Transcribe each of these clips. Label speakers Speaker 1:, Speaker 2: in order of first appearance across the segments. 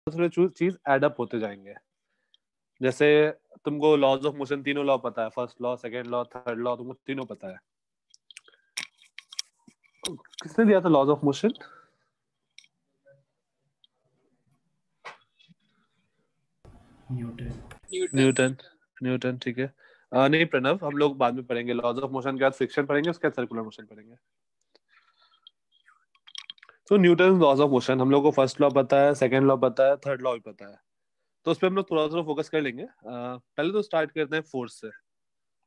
Speaker 1: थोड़े चीज add up होते जाएंगे। जैसे तुमको लॉज ऑफ मोशन तीनों लॉ पता है, first law, second law, third law, तुमको तीनों पता है। किसने दिया था laws of motion? Newton. Newton, ठीक है। नहीं प्रणव, हम लोग बाद में पढ़ेंगे। लॉज ऑफ मोशन के बाद फ्रिक्शन पढ़ेंगे, उसके बाद सर्कुलर मोशन पढ़ेंगे। तो न्यूटन लॉज ऑफ मोशन हम लोग को फर्स्ट लॉ पता है, सेकंड लॉ पता है, थर्ड लॉ भी पता है। तो उस पर हम लोग थोड़ा थोड़ा फोकस कर लेंगे। पहले तो स्टार्ट करते हैं फोर्स से।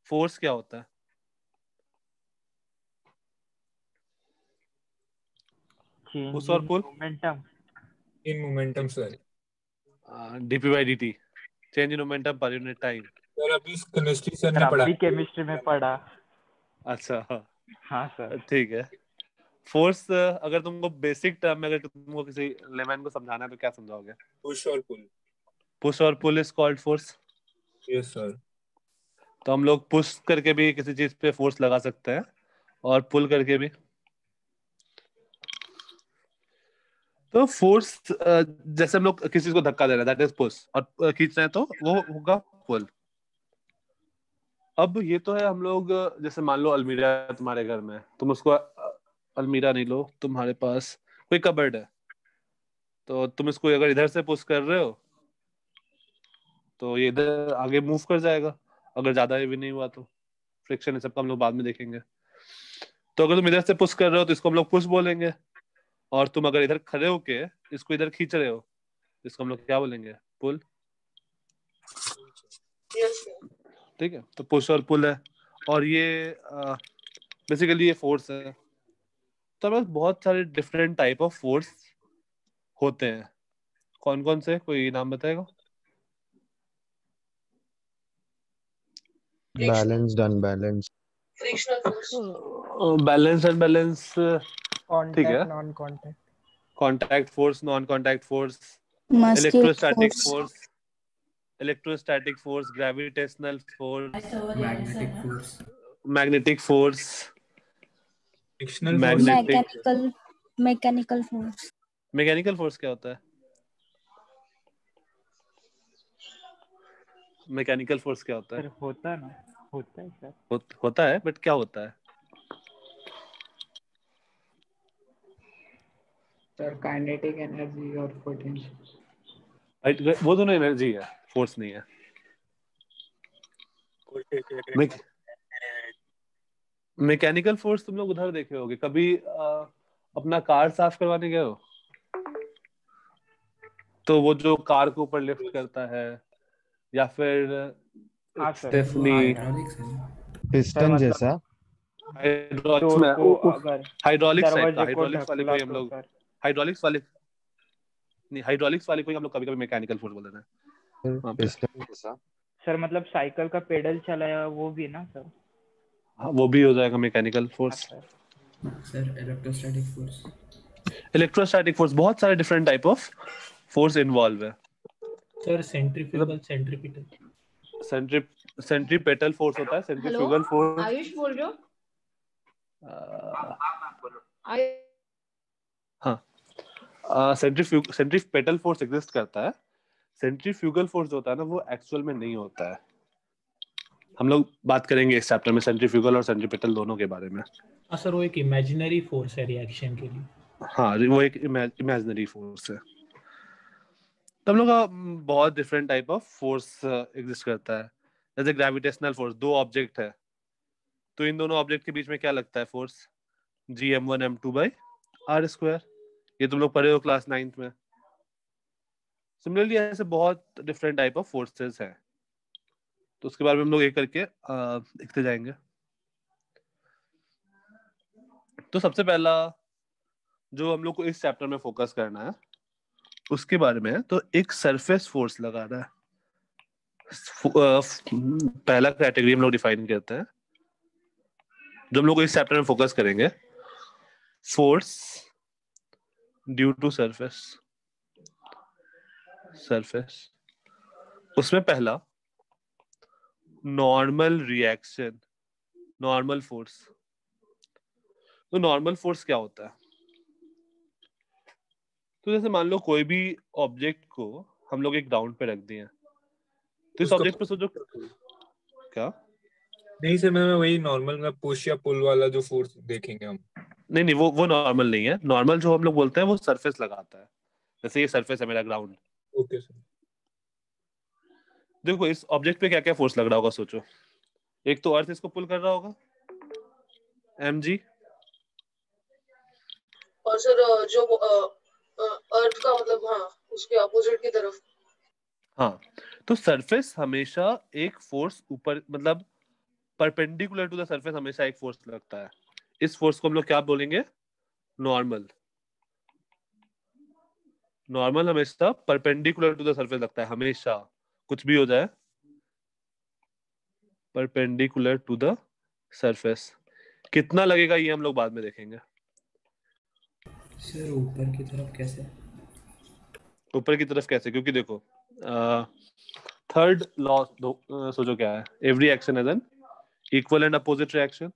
Speaker 1: फोर्स क्या होता है? पुश
Speaker 2: चेंज
Speaker 1: और
Speaker 2: in
Speaker 1: pull.
Speaker 2: Momentum.
Speaker 3: In momentum sir.
Speaker 1: DP by D T, change in momentum per unit time.
Speaker 3: Sir अभी केमिस्ट्री सर
Speaker 2: सर
Speaker 3: ने
Speaker 2: अब
Speaker 3: पढ़ा।
Speaker 2: भी केमिस्ट्री में पढ़ा।
Speaker 1: अच्छा,
Speaker 2: हाँ सर।
Speaker 1: ठीक है। फोर्स अगर तुमको बेसिक टर्म में, अगर तुमको किसी लेमैन को समझाना है तो क्या समझाओगे?
Speaker 3: पुश और पुल।
Speaker 1: पुश और pull is called force.
Speaker 3: Yes sir.
Speaker 1: तो हम लोग पुश करके भी किसी चीज पे फोर्स लगा सकते हैं और पुल करके भी। तो फोर्स, जैसे हम लोग किसी को धक्का दे रहे हैं दैट इज पुश, और खींच रहे हैं तो वो होगा पुल। अब ये तो है हम लोग, जैसे मान लो अलमीरा है तुम्हारे घर में, तुम उसको अलमीरा नहीं लो, तुम्हारे पास कोई कबर्ड है, तो तुम इसको अगर इधर से पुश कर रहे हो तो ये इधर आगे मूव कर जाएगा, अगर ज्यादा भी नहीं हुआ तो। फ्रिक्शन है सबका, हम लोग बाद में देखेंगे। तो अगर तुम इधर से पुश कर रहे हो तो इसको हम लोग पुश बोलेंगे, और तुम अगर इधर खड़े होके इसको इधर खींच रहे हो इसको हम लोग क्या बोलेंगे? पुल। ठीक है, तो पुश और पुल है, और ये बेसिकली ये फोर्स है। तो हमारे पास बहुत सारे डिफरेंट टाइप ऑफ फोर्स होते हैं। कौन कौन से, कोई नाम बताएगा?
Speaker 4: Balanced, unbalanced.
Speaker 1: बैलेंस, अनबैलेंस, ठीक है।
Speaker 5: Contact, non contact.
Speaker 1: Contact force, non contact force,
Speaker 6: muscular
Speaker 1: electrostatic
Speaker 6: force,
Speaker 1: force, electrostatic force, gravitational force,
Speaker 7: magnetic force,
Speaker 1: magnetic force,
Speaker 3: frictional force.
Speaker 1: Magnetic.
Speaker 6: Mechanical force.
Speaker 1: Mechanical force क्या होता है? Mechanical force क्या होता है?
Speaker 2: Sir होता है ना, होता है सर।
Speaker 1: होता है, बट क्या होता है?
Speaker 7: सर काइनेटिक एनर्जी और पोटेंशियल।
Speaker 1: वो दोनों एनर्जी है, फोर्स नहीं है। मैकेनिकल फोर्स तुम लोग उधर देखे होगे कभी, अपना कार साफ करवाने गए हो तो वो जो कार को ऊपर लिफ्ट करता है, या फिर
Speaker 2: हाँ सर।
Speaker 1: स्टेफनी,
Speaker 7: हाइड्रोलिक्स है।
Speaker 2: सर
Speaker 4: पिस्टन
Speaker 2: मतलब
Speaker 4: जैसा।
Speaker 1: हाइड्रोलिक्स
Speaker 2: डोर
Speaker 1: में,
Speaker 2: को अगर
Speaker 1: हाइड्रोलिक्स टाइप का,
Speaker 2: दरवाजे को
Speaker 1: हाइड्रोलिक्स वाले को
Speaker 2: ढकला
Speaker 1: ही हम
Speaker 2: तो
Speaker 1: लोग,
Speaker 2: सर।
Speaker 1: हाइड्रोलिक्स वाले नहीं, हाइड्रोलिक्स वाले को ही हम लोग कभी कभी मैकेनिकल फोर्स बोल देते हैं वहाँ पे।
Speaker 4: पिस्टन जैसा।
Speaker 2: सर मतलब साइकिल का पेडल चलाया वो भी ना सर।
Speaker 1: हाँ, वो भी हो जाएगा मैकेनिकल
Speaker 2: हाँ
Speaker 1: force.
Speaker 2: Sir.
Speaker 7: Sir electrostatic force.
Speaker 1: Electrostatic force, बहुत सारे different type of force involve है।
Speaker 8: सर सेंट्रीफ्यूगल,
Speaker 1: मतलब
Speaker 8: सेंट्रीपिटल।
Speaker 1: सेंट्री सेंट्रीपेटल फोर्स होता है,
Speaker 9: हेलो,
Speaker 1: सेंट्रीफ्यूगल फोर्स।
Speaker 9: आयुष बोल रहे हो?
Speaker 1: हाँ, सेंट्रीपेटल फोर्स एग्जिस्ट करता है। सेंट्रीफ्यूगल फोर्स जो होता है ना, वो एक्चुअल में नहीं होता है। हम लोग बात करेंगे इस चैप्टर में सेंट्रीफ्यूगल और सेंट्रीपेटल दोनों के बारे में।
Speaker 8: हाँ सर, वो एक इमेजिनरी फोर्स है रिएक्शन के लिए।
Speaker 1: हाँ, वो एक इमेजिनरी फोर्स है। तो हम लोग का बहुत different type of force exist करता है। जैसे ग्रेविटेशनल फोर्स, दो ऑब्जेक्ट है तो इन दोनों ऑब्जेक्ट के बीच में क्या लगता है फोर्स? Gm1m2/r²। ये तुम लोग पढ़े हो क्लास 9th में। सिमिलरली ऐसे बहुत डिफरेंट टाइप ऑफ फोर्सेस हैं, तो उसके बारे में हम लोग एक करके देखते जाएंगे। तो सबसे पहला जो हम लोग को इस चैप्टर में फोकस करना है उसके बारे में है, तो एक सरफेस फोर्स लगा रहा है। पहला कैटेगरी हम लोग डिफाइन करते हैं जो हम लोग इस चैप्टर में फोकस करेंगे, force due to surface. Surface, उसमें पहला नॉर्मल रिएक्शन, नॉर्मल फोर्स। तो नॉर्मल फोर्स क्या होता है? तो जैसे मान लो कोई भी ऑब्जेक्ट को हम लोग एक ग्राउंड पे रख दिए हैं, तो इस
Speaker 3: उसका
Speaker 1: ऑब्जेक्ट पे सोचो क्या।
Speaker 3: नहीं सर, मैं वही नॉर्मल में पुश या पुल वाला जो फोर्स देखेंगे हम।
Speaker 1: नहीं वो नॉर्मल नहीं है। नॉर्मल जो हम लोग बोलते हैं वो सरफेस लगाता है। जैसे ये सरफेस है मेरा ग्राउंड।
Speaker 3: Okay sir.
Speaker 1: देखो इस ऑब्जेक्ट पे क्या क्या फोर्स लग रहा होगा सोचो। एक तो अर्थ इसको पुल कर रहा होगा mg।
Speaker 4: और सर जो अर्थ का मतलब हाँ उसके अपोजिट की तरफ।
Speaker 1: हाँ, तो सरफेस हमेशा एक फोर्स ऊपर मतलब परपेंडिकुलर टू द सरफेस हमेशा एक फोर्स लगता है। इस फोर्स को हम लोग क्या बोलेंगे? नॉर्मल। नॉर्मल हमेशा परपेंडिकुलर टू द सरफेस लगता है, हमेशा कुछ भी हो जाए परपेंडिकुलर टू द सरफेस। कितना लगेगा ये हम लोग बाद में देखेंगे।
Speaker 5: सर ऊपर की तरफ कैसे?
Speaker 1: ऊपर की तरफ कैसे? क्योंकि देखो थर्ड लॉ सोचो क्या है, every action has an equal and opposite reaction.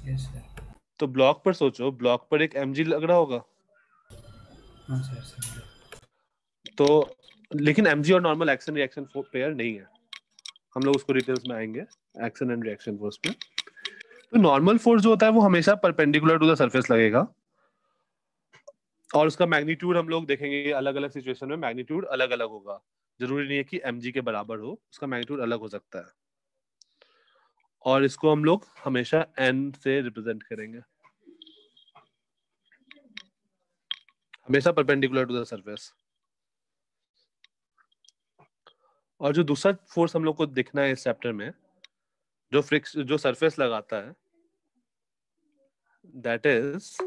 Speaker 5: Yes sir.
Speaker 1: तो ब्लॉक पर सोचो, ब्लॉक पर एक mg लग रहा होगा।
Speaker 5: हाँ सर सर।
Speaker 1: तो लेकिन mg और नॉर्मल एक्शन रिएक्शन पेयर नहीं है। हम लोग उसको डिटेल्स में आएंगे एक्शन एंड रिएक्शन फोर्स पे। तो नॉर्मल फोर्स जो होता है वो हमेशा परपेंडिकुलर टू द सरफेस लगेगा और उसका मैग्नीट्यूड हम लोग देखेंगे अलग अलग सिचुएशन में मैग्नीट्यूड अलग अलग होगा। जरूरी नहीं है कि mg के बराबर हो, उसका मैग्नीट्यूड अलग हो सकता है। और इसको हम लोग हमेशा n से रिप्रेजेंट करेंगे, हमेशा परपेंडिकुलर टू द सरफेस। और जो दूसरा फोर्स हम लोग को देखना है इस चैप्टर में, जो सरफेस लगाता है, that is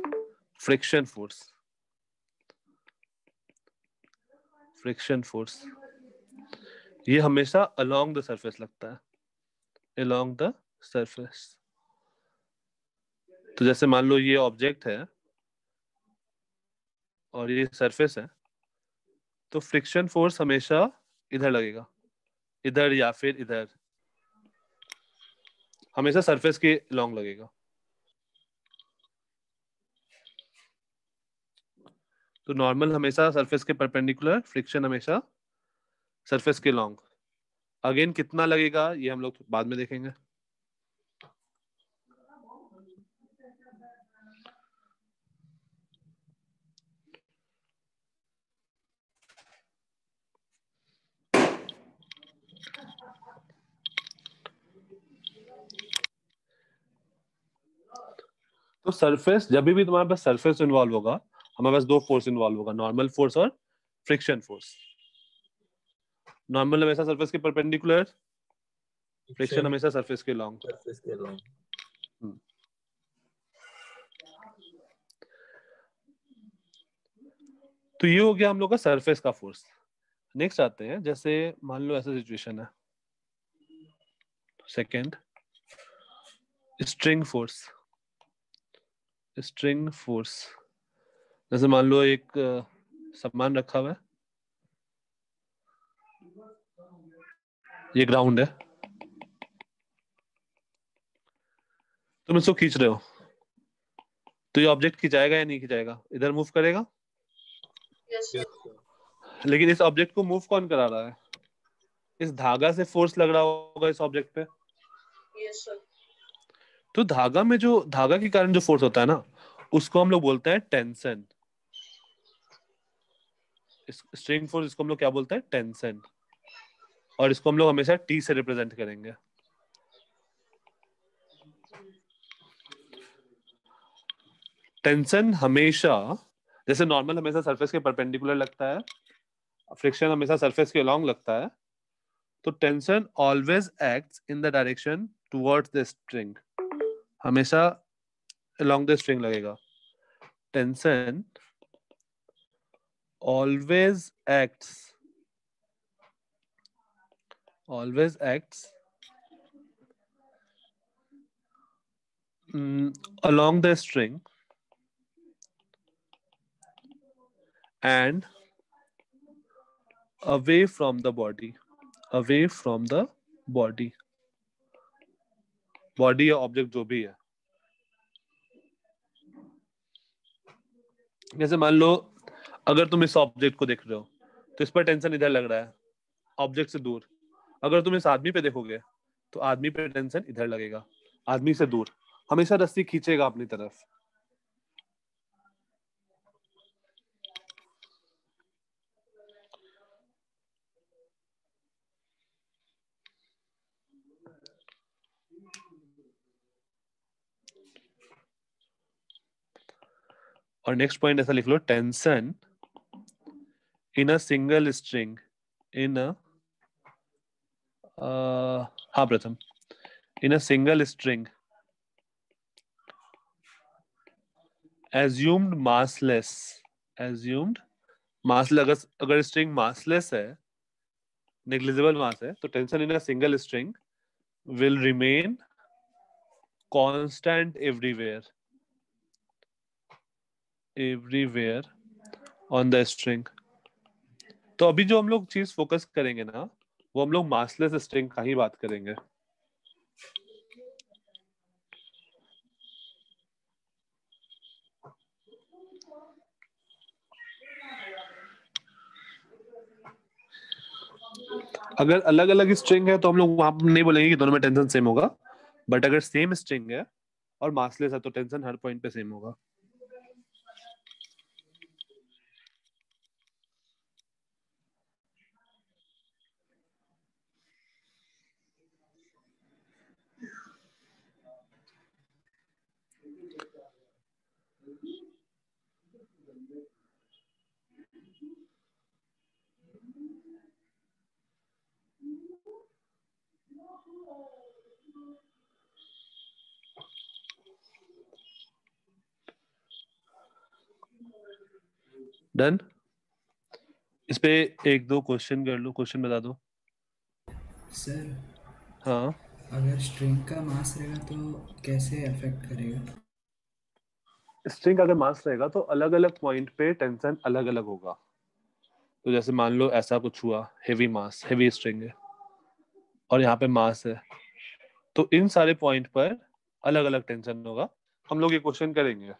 Speaker 1: friction force. Friction force ये हमेशा अलोंग द सरफेस लगता है, अलोंग द सरफेस। तो जैसे मान लो ये ऑब्जेक्ट है और ये सरफेस है, तो फ्रिक्शन फोर्स हमेशा इधर लगेगा, इधर या फिर इधर, हमेशा सरफेस के लॉन्ग लगेगा। तो नॉर्मल हमेशा सरफेस के परपेंडिकुलर, फ्रिक्शन हमेशा सरफेस के लॉन्ग। अगेन कितना लगेगा ये हम लोग बाद में देखेंगे। तो सरफेस, जब भी तुम्हारे पास सरफेस इन्वॉल्व होगा, हमारे पास दो फोर्स इन्वॉल्व होगा, नॉर्मल फोर्स और फ्रिक्शन फोर्स। नॉर्मल हमेशा सरफेस के परपेंडिकुलर, फ्रिक्शन हमेशा सरफेस के लॉन्ग।
Speaker 3: सरफेस के लॉन्ग।
Speaker 1: तो ये हो गया हम लोग का सरफेस का फोर्स। नेक्स्ट आते हैं, जैसे मान लो ऐसा सिचुएशन है, second string force. String force जैसे मान लो एक सामान रखा हुआ है, ये ग्राउंड है, तुम इसको खींच रहे हो, तो ये ऑब्जेक्ट खिंचाएगा या नहीं खिंचाएगा? इधर मूव करेगा।
Speaker 4: यस
Speaker 1: लेकिन इस ऑब्जेक्ट को मूव कौन करा रहा है? इस धागा से फोर्स लग रहा होगा इस ऑब्जेक्ट पे।
Speaker 4: Yes sir.
Speaker 1: तो धागा में जो धागा के कारण जो फोर्स होता है ना, उसको हम लोग बोलते हैं टेंशन। स्ट्रिंग फोर्स इसको हम लोग क्या बोलते हैं? टेंशन। और इसको हम लोग हमेशा T से रिप्रेजेंट करेंगे। टेंशन हमेशा, जैसे नॉर्मल हमेशा सरफेस के परपेंडिकुलर लगता है, फ्रिक्शन हमेशा सरफेस के अलोंग लगता है, तो tension always acts in the direction towards the string, हमेशा अलोंग द स्ट्रिंग लगेगा। Tension always acts along the string and away from the body, body या ऑब्जेक्ट जो भी है। जैसे मान लो अगर तुम इस ऑब्जेक्ट को देख रहे हो तो इस पर टेंशन इधर लग रहा है, ऑब्जेक्ट से दूर। अगर तुम इस आदमी पे देखोगे तो आदमी पे टेंशन इधर लगेगा, आदमी से दूर। हमेशा रस्सी खींचेगा अपनी तरफ। और नेक्स्ट पॉइंट ऐसा लिख लो, tension in a single string in a हाँ प्रथम, in a single string assumed massless, assumed massless, अगर स्ट्रिंग massless है, नेग्लिजिबल मास है, तो tension in a single string will remain constant everywhere on the string. तो अभी जो हम लोग चीज फोकस करेंगे ना, वो हम लोग मासलेस स्ट्रिंग का ही बात करेंगे। अगर अलग अलग स्ट्रिंग है तो हम लोग वहां नहीं बोलेंगे कि दोनों में टेंशन सेम होगा, बट अगर सेम स्ट्रिंग है और मासलेस है तो टेंशन हर पॉइंट पे सेम होगा। डन। इस पे एक दो क्वेश्चन कर लो, क्वेश्चन बता दो।
Speaker 5: सर
Speaker 1: हाँ,
Speaker 5: अगर स्ट्रिंग का मास रहेगा तो कैसे अफेक्ट करेगा?
Speaker 1: स्ट्रिंग अगर मास रहेगा तो अलग अलग पॉइंट पे टेंशन अलग अलग होगा। तो जैसे मान लो ऐसा कुछ हुआ, हेवी मास, हेवी स्ट्रिंग है और यहाँ पे मास है, तो इन सारे पॉइंट पर अलग अलग टेंशन होगा। हम लोग ये क्वेश्चन करेंगे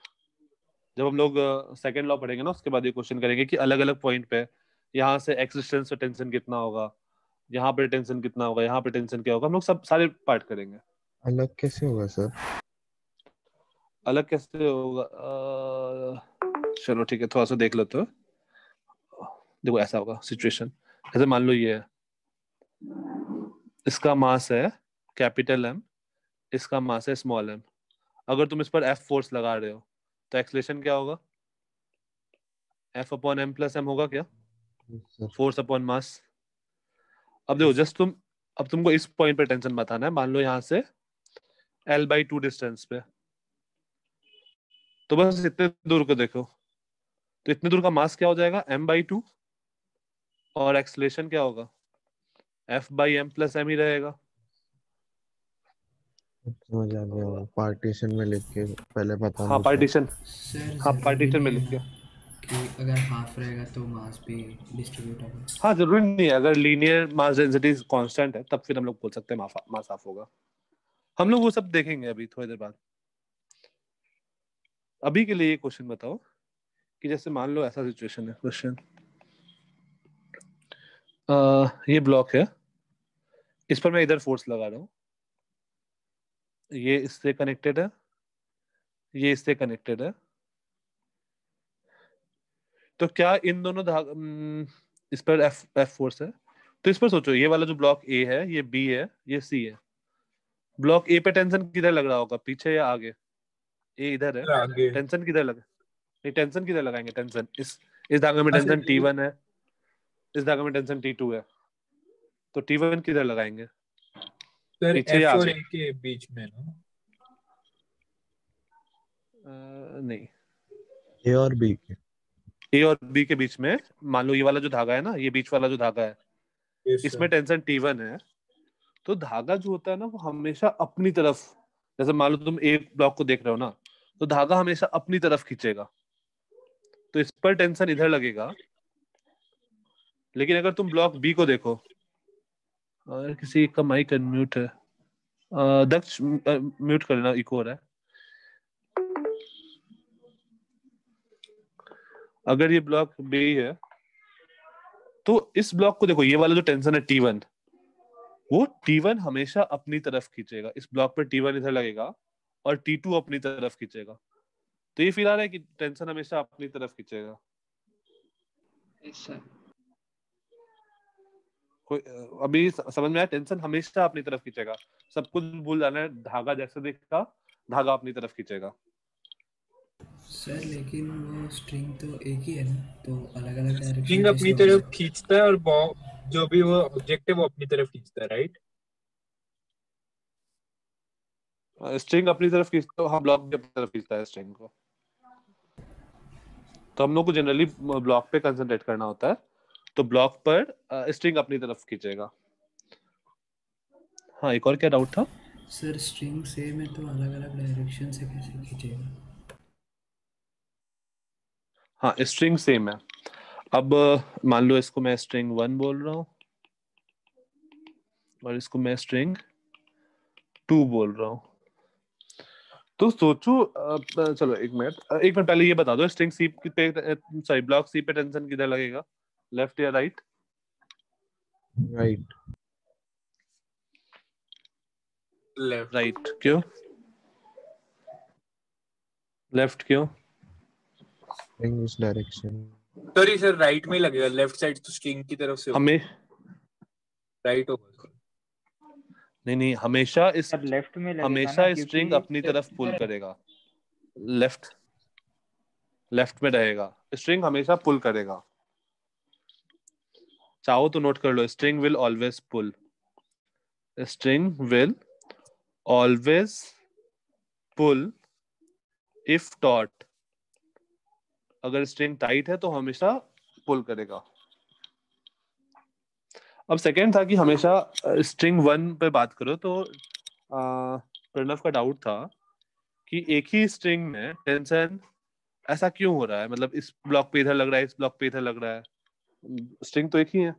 Speaker 1: जब हम लोग सेकेंड लॉ पढ़ेंगे ना, उसके बाद ये क्वेश्चन करेंगे कि अलग अलग पॉइंट पे यहाँ से एक्स डिस्टेंस पे टेंशन कितना होगा, यहाँ पे टेंशन कितना होगा, यहाँ पे टेंशन क्या होगा। हम लोग सब सारे पार्ट करेंगे।
Speaker 9: अलग कैसे होगा सर?
Speaker 1: अलग कैसे होगा? चलो ठीक है, थोड़ा सा देख लेते हो। देखो ऐसा होगा सिचुएशन, जैसे मान लो ये है, इसका मास है कैपिटल एम, इसका मास है स्मॉल एम। अगर तुम इस पर एफ फोर्स लगा रहे हो तो एक्सलेशन क्या होगा? F upon M plus M होगा क्या?
Speaker 9: Sir
Speaker 1: force upon mass. अब देखो जस्ट अब तुमको इस पॉइंट पे टेंशन बताना है। मान लो यहाँ से L/2 डिस्टेंस पे, तो बस इतने दूर को देखो, तो इतने दूर का मास क्या हो जाएगा? m/2, और एक्सलेशन क्या होगा? F/m प्लस एम ही रहेगा।
Speaker 9: समझ आ गया, पार्टीशन में लिख के पहले बता
Speaker 1: हाँ
Speaker 9: दो सर।
Speaker 1: पार्टीशन,
Speaker 5: सर
Speaker 1: हाँ
Speaker 5: जरूरी
Speaker 1: पार्टीशन में
Speaker 5: नहीं
Speaker 1: लिख के।
Speaker 5: है कि अगर हाफ रहेगा तो मास भी डिस्ट्रीब्यूट होगा।
Speaker 1: हाँ जरूरी नहीं है, अगर लीनियर मास डेंसिटी कांस्टेंट है तब फिर हम लोग बोल सकते हैं मास हाफ होगा। हम लोग वो सब देखेंगे अभी थोड़ी देर बाद। अभी के लिए ये क्वेश्चन बताओ कि जैसे मान लो ऐसा सिचुएशन है, क्वेश्चन ये ब्लॉक है, इस पर मैं इधर फोर्स लगा रहा हूँ, ये इससे कनेक्टेड है, ये इससे कनेक्टेड है। तो क्या इन दोनों इस पर एफ फोर्स है, तो इस पर सोचो, ये वाला जो ब्लॉक ए है, ये बी है, ये सी है। ब्लॉक ए पे टेंशन किधर लग रहा होगा, पीछे या आगे? ए इधर है,
Speaker 3: आगे।
Speaker 1: टेंशन किधर लगा? नहीं, टेंशन किधर लगाएंगे? टेंशन इस धागे में
Speaker 3: अच्छा
Speaker 1: टेंशन T1 है, इस धागे में टेंशन T2 है, तो T1 किधर लगाएंगे?
Speaker 3: सर
Speaker 1: पीछे या
Speaker 3: एफ और
Speaker 1: आगे?
Speaker 3: ए के बीच में ना?
Speaker 1: नहीं,
Speaker 9: ए और बी के।
Speaker 1: ए और बी के बीच में। मान लो ये वाला जो धागा है ना, ये बीच वाला जो धागा है,
Speaker 3: यस
Speaker 1: इसमें
Speaker 3: सर।
Speaker 1: टेंशन T1 है, तो धागा जो होता है ना वो हमेशा अपनी तरफ, जैसे मान लो तुम एक ब्लॉक को देख रहे हो ना, तो धागा हमेशा अपनी तरफ खींचेगा, तो इस पर टेंशन इधर लगेगा। लेकिन अगर तुम ब्लॉक बी को देखो, और किसी का माइक अनम्यूट है, दक्ष म्यूट कर लेना, इको हो रहा है। अगर ये ब्लॉक बी है तो इस ब्लॉक को देखो, ये वाला जो टेंशन है T1, वो T1 हमेशा अपनी तरफ खींचेगा। इस ब्लॉक पर T1 इधर लगेगा और T2 अपनी तरफ खींचेगा। तो ये फील आ रहा है कि टेंशन हमेशा अपनी तरफ खींचेगा।
Speaker 7: Yes sir.
Speaker 1: कोई अभी समझ में आया? टेंशन हमेशा अपनी तरफ खींचेगा। सब कुछ भूल जाना है। धागा जैसे दिखता, धागा अपनी तरफ खींचेगा।
Speaker 5: सर लेकिन वो स्ट्रिंग तो एक ही है ना, तो अलग अलग डायरेक्शन
Speaker 3: स्ट्रिंग अपनी तरफ खींचता है और जो भी वो ऑब्जेक्ट है वो अपनी तरफ खींचता है, राइट?
Speaker 1: स्ट्रिंग अपनी तरफ खींचता है, हाँ, ब्लॉक भी अपनी तरफ खींचता है स्ट्रिंग को। तो हम लोग को जनरली ब्लॉक पे कंसंट्रेट करना होता है, तो ब्लॉक पर स्ट्रिंग अपनी तरफ खींचेगा। हाँ, एक और क्या डाउट था?
Speaker 5: सर स्ट्रिंग सेम है तो अलग अलग डायरेक्शन से कैसे खींचेगा?
Speaker 1: हाँ, स्ट्रिंग सेम है। अब मान लो इसको मैं स्ट्रिंग 1 बोल रहा हूँ और इसको मैं स्ट्रिंग 2 बोल रहा हूँ। तो सोचो, चलो एक मिनट पहले ये बता दो, स्ट्रिंग सी पे, सॉरी, ब्लॉक सी पे टेंशन किधर लगेगा, लेफ्ट या राइट?
Speaker 9: राइट।
Speaker 3: लेफ्ट।
Speaker 1: राइट क्यों? लेफ्ट क्यों?
Speaker 9: इन इस डायरेक्शन।
Speaker 3: सॉरी सर, राइट में लगेगा। लेफ्ट साइड तो स्ट्रिंग की तरफ से
Speaker 1: हमें
Speaker 3: राइट होगा।
Speaker 1: नहीं, हमेशा इस
Speaker 2: सर लेफ्ट में लगेगा
Speaker 1: हमेशा
Speaker 2: ना,
Speaker 1: स्ट्रिंग
Speaker 2: क्योंकि
Speaker 1: अपनी तरफ पुल करेगा। लेफ्ट में रहेगा, स्ट्रिंग हमेशा पुल करेगा। चाहो तो नोट कर लो, string will always pull. String will always pull if taut. अगर स्ट्रिंग टाइट है तो हमेशा पुल करेगा। अब सेकेंड था कि हमेशा स्ट्रिंग 1 पे बात करो, तो प्रणव का डाउट था कि एक ही स्ट्रिंग में टेंशन ऐसा क्यों हो रहा है, मतलब इस ब्लॉक पे इधर लग रहा है, इस ब्लॉक पे इधर लग रहा है, स्ट्रिंग तो एक ही है।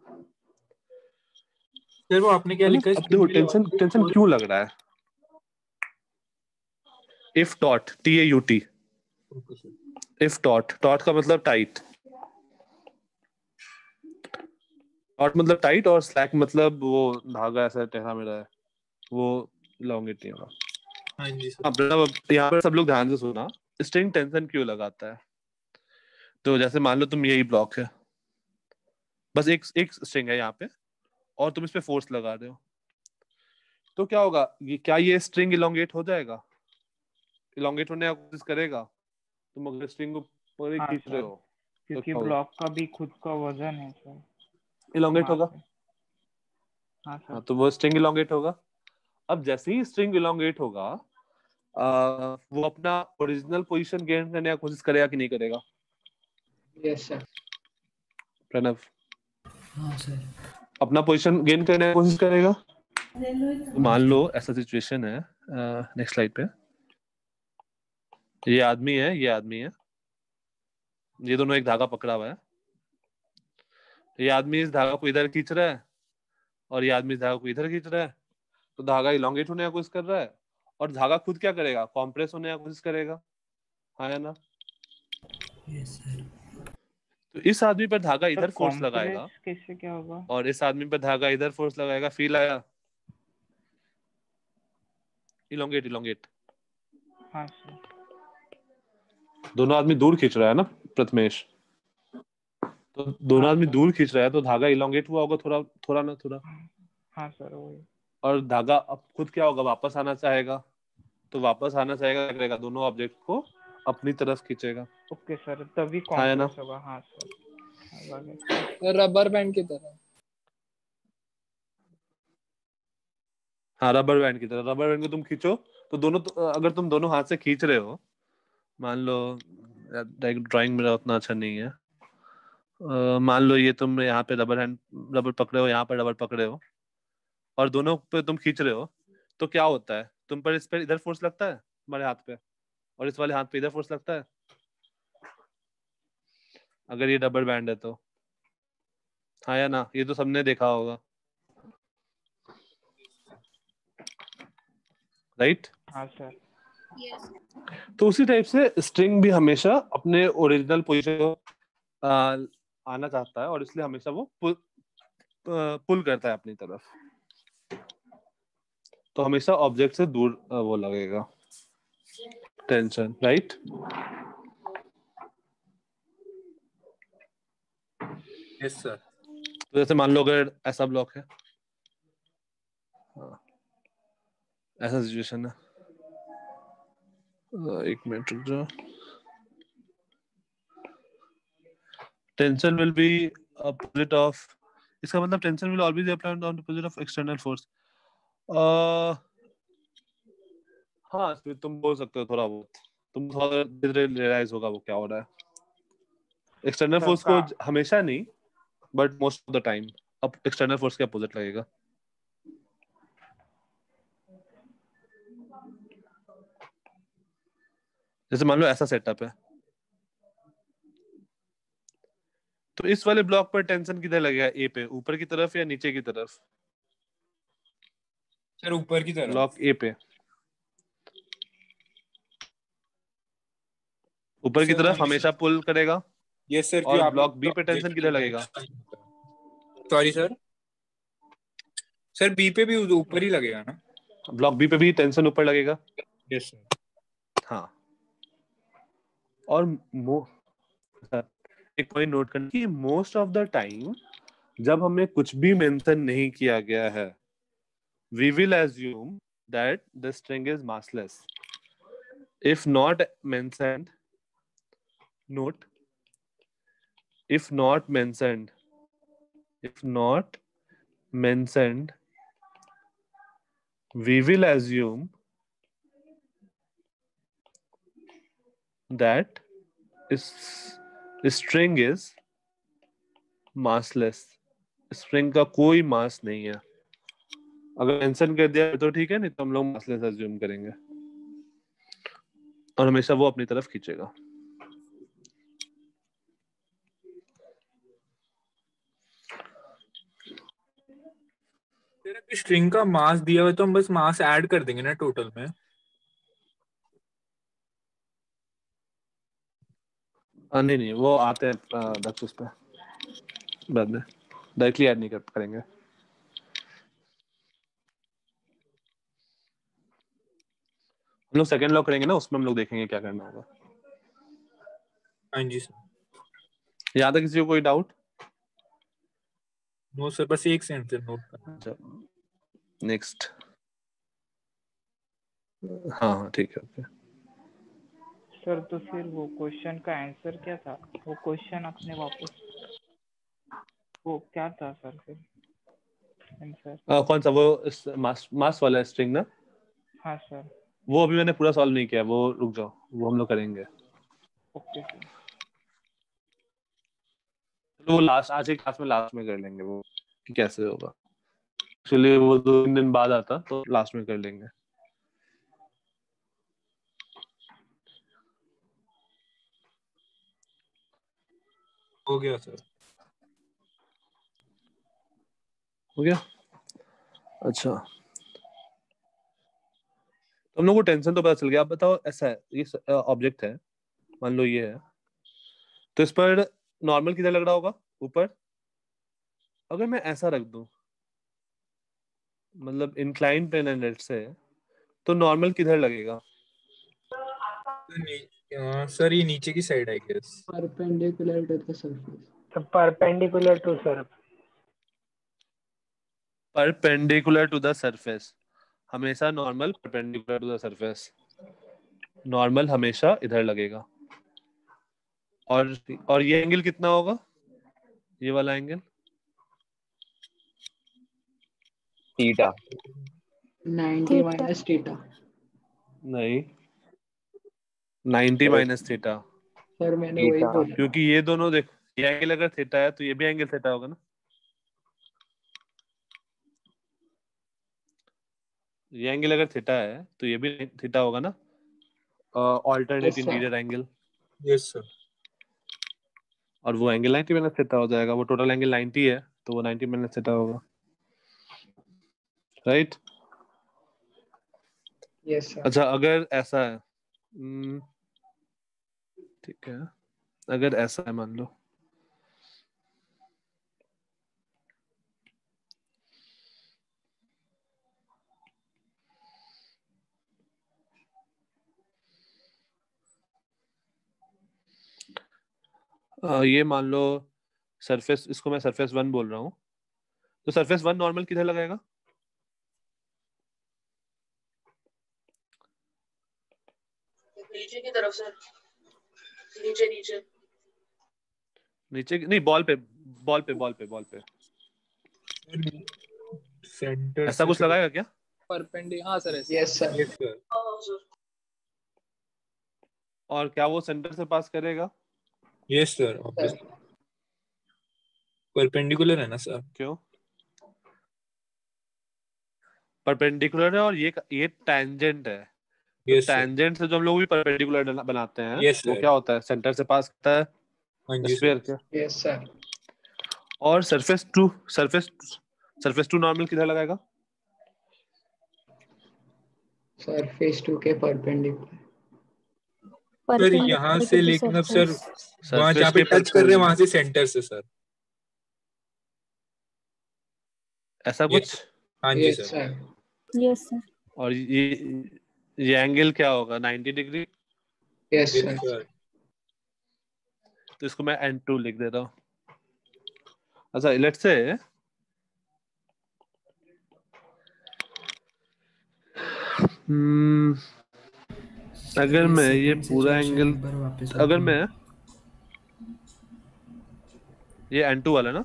Speaker 3: सर वो आपने क्या लिखा है?
Speaker 1: अब देखो टेंशन क्यों लग रहा है। If taught, TAUT, if taught का मतलब टाइट, टॉट मतलब टाइट, और स्लैक मतलब वो धागा ऐसा टेढ़ा मेढ़ा है, वो इलॉन्गेट नहीं होगा।
Speaker 3: हाँ जी सर।
Speaker 1: अब यहाँ पर सब लोग ध्यान से सुना, स्ट्रिंग टेंशन क्यों लगाता है। तो जैसे मान लो तुम यही ब्लॉक है, बस एक स्ट्रिंग है यहाँ पे, और तुम इस पे फोर्स लगा रहे हो, तो क्या होगा, क्या ये स्ट्रिंग इलॉन्गेट हो जाएगा? इलॉन्गेट होने की कोशिश करेगा। तुम अगर स्ट्रिंग को पूरी
Speaker 2: हाँ
Speaker 1: खींच रहे
Speaker 2: सर,
Speaker 1: हो
Speaker 2: क्योंकि
Speaker 1: तो
Speaker 2: ब्लॉक का भी खुद का वजन है सर,
Speaker 1: इलॉन्गेट होगा।
Speaker 2: हाँ सर।
Speaker 1: हाँ, तो वो स्ट्रिंग इलॉन्गेट होगा। अब जैसे ही स्ट्रिंग इलॉन्गेट होगा, वो अपना ओरिजिनल पोजीशन गेन करने की कोशिश करेगा कि नहीं करेगा?
Speaker 7: Yes sir.
Speaker 1: प्रणव,
Speaker 5: हाँ सर।
Speaker 1: अपना पोजीशन गेन करने की कोशिश करेगा। मान लो ऐसा सिचुएशन है, नेक्स्ट स्लाइड पे, ये आदमी है, ये आदमी है, ये दोनों एक धागा पकड़ा हुआ है। ये आदमी इस धागा को इधर खींच रहा है और ये आदमी इस धागा को इधर खींच रहा है, तो धागा इलॉन्गेट होने की कोशिश कर रहा है, और धागा खुद क्या करेगा, कॉम्प्रेस होने की कोशिश करेगा, हाँ या ना?
Speaker 5: Yes sir.
Speaker 1: तो इस आदमी पर धागा इधर फोर्स लगाएगा,
Speaker 2: कैसे क्या होगा?
Speaker 1: और इस आदमी पर धागा इधर फोर्स लगाएगा। फील आया? इलॉन्गेट।
Speaker 2: हाँ सर।
Speaker 1: दोनों आदमी दूर खींच रहा है ना प्रथमेश, तो दोनों आदमी दूर खींच रहा है, तो धागा इलॉन्गेट हुआ होगा थोड़ा ना थोड़ा।
Speaker 2: हाँ सर, वही।
Speaker 1: और धागा अब खुद क्या होगा, वापस आना चाहेगा, तो वापस आना चाहेगा, क्या करेगा, दोनों ऑब्जेक्ट को अपनी तरफ खींचेगा।
Speaker 2: ओके सर, तभी
Speaker 1: हाँ या ना?
Speaker 2: कॉम्प्रेस होगा। हाँ सर।
Speaker 7: रबर बैंड की तरह।
Speaker 1: हाँ, रबर बैंड की तरह। रबर बैंड को तुम खींचो तो दोनों, अगर तुम दोनों हाथ से खींच रहे हो, मान लो, ड्राइंग मेरा उतना अच्छा नहीं है, मान लो ये तुम यहाँ पे रबर पकड़े हो, यहाँ पर रबर पकड़े हो, और दोनों पे तुम खींच रहे हो, तो क्या होता है, तुम पर इस पर इधर फोर्स लगता है हमारे हाथ पे, और इस वाले हाथ पे इधर फोर्स लगता है, अगर ये रबर बैंड है तो। हाँ या ना? ये तो सबने देखा होगा, राइट?
Speaker 2: हाँ सर।
Speaker 1: तो उसी टाइप से स्ट्रिंग भी हमेशा अपने ओरिजिनल पोजीशन को आना चाहता है और इसलिए हमेशा वो पुल करता है अपनी तरफ, तो हमेशा ऑब्जेक्ट से दूर वो लगेगा टेंशन, राइट?
Speaker 3: Yes sir.
Speaker 1: तो जैसे मान लो अगर ऐसा ब्लॉक है, ऐसा सिचुएशन है, एक मिनट रुक जाओ। Tension will be opposite of, इसका मतलब tension will always apply on opposite of external force. हाँ तुम बोल सकते हो थोड़ा बहुत, तुम थोड़ा धीरे रियलाइज होगा वो क्या हो रहा है। एक्सटर्नल फोर्स को हमेशा नहीं but most of the time अब एक्सटर्नल फोर्स के अपोजिट लगेगा। जैसे मान लो ऐसा सेटअप है, तो इस वाले ब्लॉक पर टेंशन किधर लगेगा? ए पे, ऊपर की तरफ या नीचे की तरफ?
Speaker 3: सर ऊपर की तरफ।
Speaker 1: ब्लॉक ए पे ऊपर की तरफ हमेशा पुल करेगा।
Speaker 3: Yes sir.
Speaker 1: और ब्लॉक बी पे टेंशन किधर लगेगा?
Speaker 3: सॉरी सर, सर बी पे भी ऊपर ही लगेगा ना?
Speaker 1: ब्लॉक बी पे भी टेंशन ऊपर लगेगा।
Speaker 3: Yes sir.
Speaker 1: हाँ, और एक पॉइंट नोट करना कि मोस्ट ऑफ द टाइम जब हमें कुछ भी मेंशन नहीं किया गया है, we will assume that the string is massless. If not mentioned, note, if not mentioned, we will assume that string is massless. string का कोई मास नहीं है। अगर मेंशन कर दिया तो ठीक है, नहीं तो हम लोग मासलेस अज्यूम करेंगे और हमेशा वो अपनी तरफ खींचेगा।
Speaker 3: स्ट्रिंग का मास दिया हुआ तो हम बस मास ऐड कर देंगे ना टोटल में?
Speaker 1: नहीं वो आते हैं दक्ष उस पे बाद में डायरेक्टली ऐड नहीं करेंगे। हम लोग सेकंड लॉ करेंगे ना, उसमें हम लोग देखेंगे क्या करना होगा।
Speaker 3: हाँ जी सर।
Speaker 1: यहाँ तक किसी को कोई डाउट?
Speaker 3: नो सर, बस एक सेंटेंस नोट करना।
Speaker 1: नेक्स्ट। हाँ ठीक है, ओके।
Speaker 2: सर तो फिर वो क्वेश्चन का आंसर क्या था? वो क्वेश्चन अपने वापस, वो क्या था सर फिर आंसर?
Speaker 1: कौन सा? वो मास वाला स्ट्रिंग ना?
Speaker 2: हाँ सर।
Speaker 1: वो अभी मैंने पूरा सॉल्व नहीं किया, वो रुक जाओ, वो हम लोग करेंगे।
Speaker 2: Okay sir.
Speaker 1: तो वो आज एक क्लास में लास्ट में कर लेंगे वो कि कैसे होगा। एक्चुअली वो 2-3 दिन बाद आता, तो लास्ट में कर लेंगे।
Speaker 3: हो गया सर।
Speaker 1: हो गया, अच्छा। तो हम लोग को टेंशन तो पता चल गया। आप बताओ, ऐसा है, ये ऑब्जेक्ट है, मान लो ये है, तो इस पर नॉर्मल किधर लग रहा होगा? ऊपर। अगर मैं ऐसा रख दूं, मतलब इंक्लाइन प्लेन एंड लेट से, तो नॉर्मल किधर लगेगा?
Speaker 3: सर ये नीचे की side I guess.
Speaker 7: Perpendicular to the surface.
Speaker 2: Perpendicular to surface.
Speaker 1: Perpendicular to the surface, हमेशा normal perpendicular to the surface, normal हमेशा इधर लगेगा। और ये एंगल कितना होगा? ये वाला एंगल
Speaker 7: थीटा। 90 minus theta.
Speaker 1: नहीं, 90 माइनस थीटा।
Speaker 7: सर मैंने वही बोला।
Speaker 1: क्योंकि ये दोनों देख, ये एंगल अगर थीटा है तो ये भी एंगल थीटा होगा ना। ये एंगल अगर थीटा है तो ये भी थीटा होगा ना, alternate interior angle.
Speaker 3: Yes sir.
Speaker 1: और वो एंगल 90 माइनस थीटा हो जाएगा। वो टोटल एंगल 90 है, तो वो 90 माइनस थीटा होगा, राइट?
Speaker 7: Yes sir.
Speaker 1: अच्छा, अगर ऐसा है, ठीक है, अगर ऐसा है मान लो, ये मान लो सरफेस, इसको मैं सरफेस 1 बोल रहा हूँ, तो सरफेस 1 नॉर्मल किधर लगाएगा?
Speaker 4: नीचे की तरफ सर, नीचे नीचे
Speaker 1: नीचे नहीं, बॉल पे, बॉल पे, बॉल पे, बॉल पे
Speaker 3: सेंटर
Speaker 1: ऐसा कुछ लगाएगा क्या?
Speaker 10: परपेंडिकुलर, हाँ सर ऐसे।
Speaker 7: Yes sir.
Speaker 3: Yes sir.
Speaker 4: हाँ सर।
Speaker 1: और क्या वो सेंटर से पास करेगा?
Speaker 3: यस सर, ऑब्वियसली परपेंडिकुलर है ना सर।
Speaker 1: क्यों परपेंडिकुलर है? और ये टैंजेंट है, तो
Speaker 3: यस सर।
Speaker 1: टैंजेंट से जो हम लोग भी परपेंडिकुलर बनाते हैं,
Speaker 3: यस
Speaker 1: वो
Speaker 3: सर।
Speaker 1: क्या होता है? सेंटर से पास करता है
Speaker 3: हाँ जी
Speaker 1: स्फीयर
Speaker 3: सर।
Speaker 1: के।
Speaker 7: Yes sir.
Speaker 1: और सरफेस टू नॉर्मल किधर लगाएगा?
Speaker 7: सरफेस 2 के परपेंडिकुलर।
Speaker 3: सर यहाँ से, लेकिन अब सर वहाँ जहाँ
Speaker 1: सरफेस
Speaker 3: पे
Speaker 1: के
Speaker 3: टच कर रहे हैं वहां से सेंटर से सर।
Speaker 1: ऐसा
Speaker 3: यस
Speaker 1: कुछ?
Speaker 3: हाँ जी
Speaker 7: yes
Speaker 3: sir.
Speaker 7: Sir.
Speaker 6: Yes sir.
Speaker 1: और ये एंगल क्या होगा? 90 degree.
Speaker 7: Yes
Speaker 3: yes
Speaker 7: sir.
Speaker 3: Sir.
Speaker 1: तो इसको मैं N2 लिख देता हूँ। अच्छा, लेट्स से अगर मैं ये पूरा एंगल, अगर मैं ये N2 वाला ना,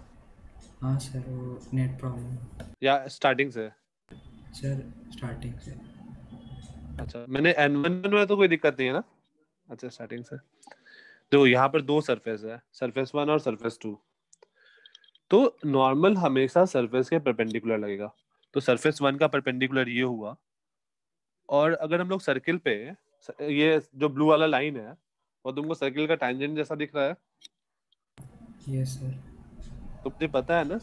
Speaker 5: हाँ सर, वो नेट प्रॉब्लम।
Speaker 1: या स्टार्टिंग से?
Speaker 5: सर स्टार्टिंग से।
Speaker 1: अच्छा, मैंने N1 में तो कोई दिक्कत नहीं है ना? अच्छा, स्टार्टिंग से। तो यहाँ पर दो सरफेस है, सरफेस 1 और सरफेस 2। तो नॉर्मल हमेशा सरफेस के परपेंडिकुलर लगेगा। तो सरफेस 1 का परपेंडिकुलर ये हुआ, और अगर हम लोग सर्किल पे, ये जो ब्लू वाला लाइन है वो तुमको सर्किल का टैंजेंट जैसा दिख रहा है?
Speaker 5: Yes sir.
Speaker 1: तो मुझे पता है ना,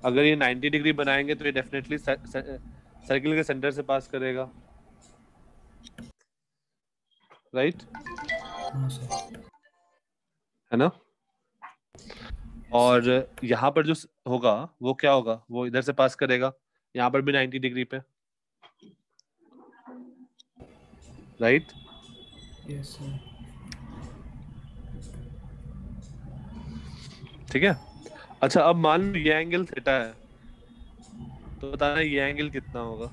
Speaker 1: अगर ये 90 डिग्री बनाएंगे तो ये डेफिनेटली सर्किल के सेंटर से पास करेगा, राइट?
Speaker 5: हाँ सर।
Speaker 1: है ना? और यहाँ पर जो होगा वो क्या होगा? वो इधर से पास करेगा, यहाँ पर भी 90 डिग्री पे, राइट?
Speaker 5: Yes sir.
Speaker 1: ठीक है। अच्छा, अब मान लो ये एंगल थीटा है, तो बताना ये एंगल कितना होगा?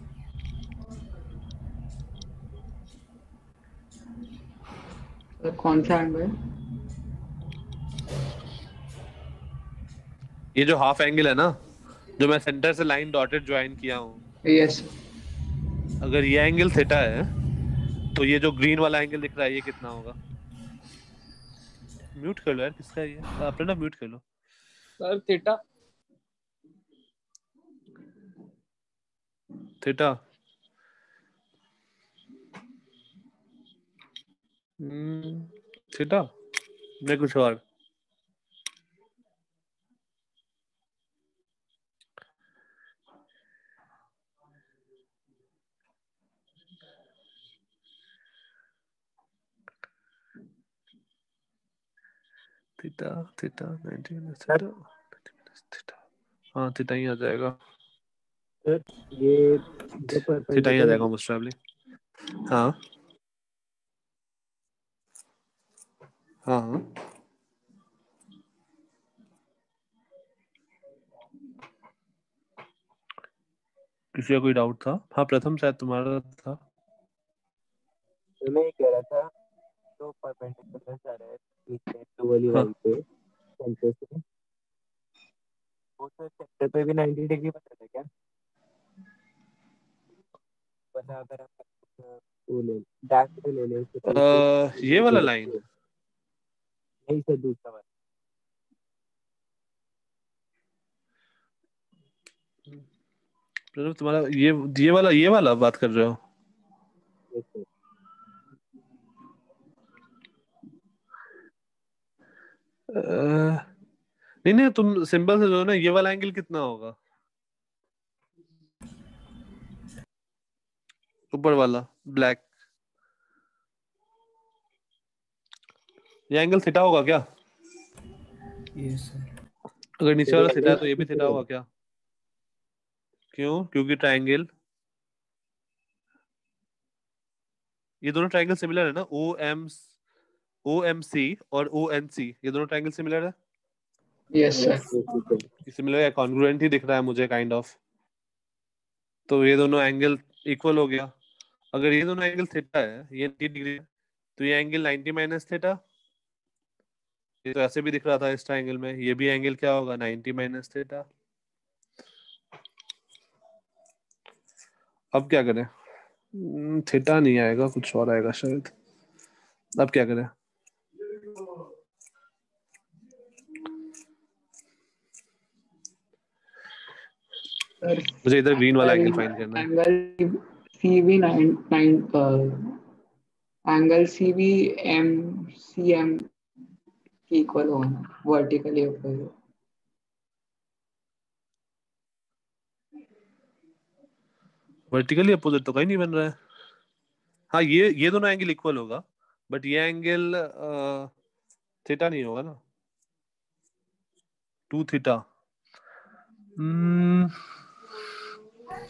Speaker 7: कौन सा एंगल?
Speaker 1: ये जो हाफ एंगल है ना, जो मैं सेंटर से लाइन डॉटेड ज्वाइन किया हूँ,
Speaker 7: यस।
Speaker 1: अगर ये एंगल थीटा है तो ये जो ग्रीन वाला एंगल दिख रहा है ये कितना होगा? म्यूट कर लो यार, किसका है ये? अपने ना म्यूट कर लो
Speaker 10: सर थीटा।
Speaker 1: थीटा। थीटा नहीं, कुछ और। थीटा थीटा 90 थीटा, हाँ थीटा ही आ जाएगा।
Speaker 11: ये
Speaker 1: थीटा ही आ जाएगा मोस्ट प्रोबब्ली। हाँ हाँ हाँ। किसी का कोई डाउट था? हाँ, प्रथम शायद तुम्हारा था।
Speaker 11: तो मैं ये कह रहा था, तो परपेंडिकुलर जा रहा है पीछे तो वाली
Speaker 1: हाँ।
Speaker 11: वाल पे सेंटर से, वो तो सेंटर पे भी 90 डिग्री बता था क्या? वरना अगर हम वो ले डैश ले लें उसके पीछे
Speaker 1: ये वाला लाइन,
Speaker 11: नहीं सर, दूसरा वाला।
Speaker 1: प्रथम तुम्हारा ये वाला बात कर रहे हो?
Speaker 11: Yes sir.
Speaker 1: नहीं नहीं, तुम सिंपल से जो ना, ये वाला एंगल कितना होगा? ऊपर वाला ब्लैक, ये एंगल थीटा होगा क्या?
Speaker 5: Yes sir.
Speaker 1: अगर नीचे वाला थीटा है तो ये भी थीटा होगा क्या? क्यों? क्योंकि ट्रायंगल, ये दोनों ट्रायंगल सिमिलर है ना, ओ एम OMC और ONC ये दोनों ट्रायंगल सिमिलर है?
Speaker 7: Yes, sir.
Speaker 1: सिमिलर है, कॉन्ग्रुएंट ही दिख रहा है मुझे काइंड ऑफ। तो ये दोनों एंगल इक्वल हो गया। अगर ये दोनों एंगल थीटा है, ये 90 डिग्री है, तो ये एंगल 90 माइनस थीटा, ये तो ऐसे भी दिख रहा था इस ट्रायंगल में, ये भी एंगल क्या होगा 90 माइनस थीटा। अब क्या करें? थीटा नहीं आएगा, कुछ और आएगा शायद। अब क्या करें? मुझे इधर ग्रीन वाला एंगल फाइंड करना है।
Speaker 7: Angle CV 9 angle CV MCM equal होना वर्टिकली अपोजिट।
Speaker 1: वर्टिकली अपोजिट तो कहीं नहीं बन रहा है। हाँ, ये दोनों एंगल इक्वल होगा, बट ये एंगल थीटा नहीं होगा ना, 2 थीटा।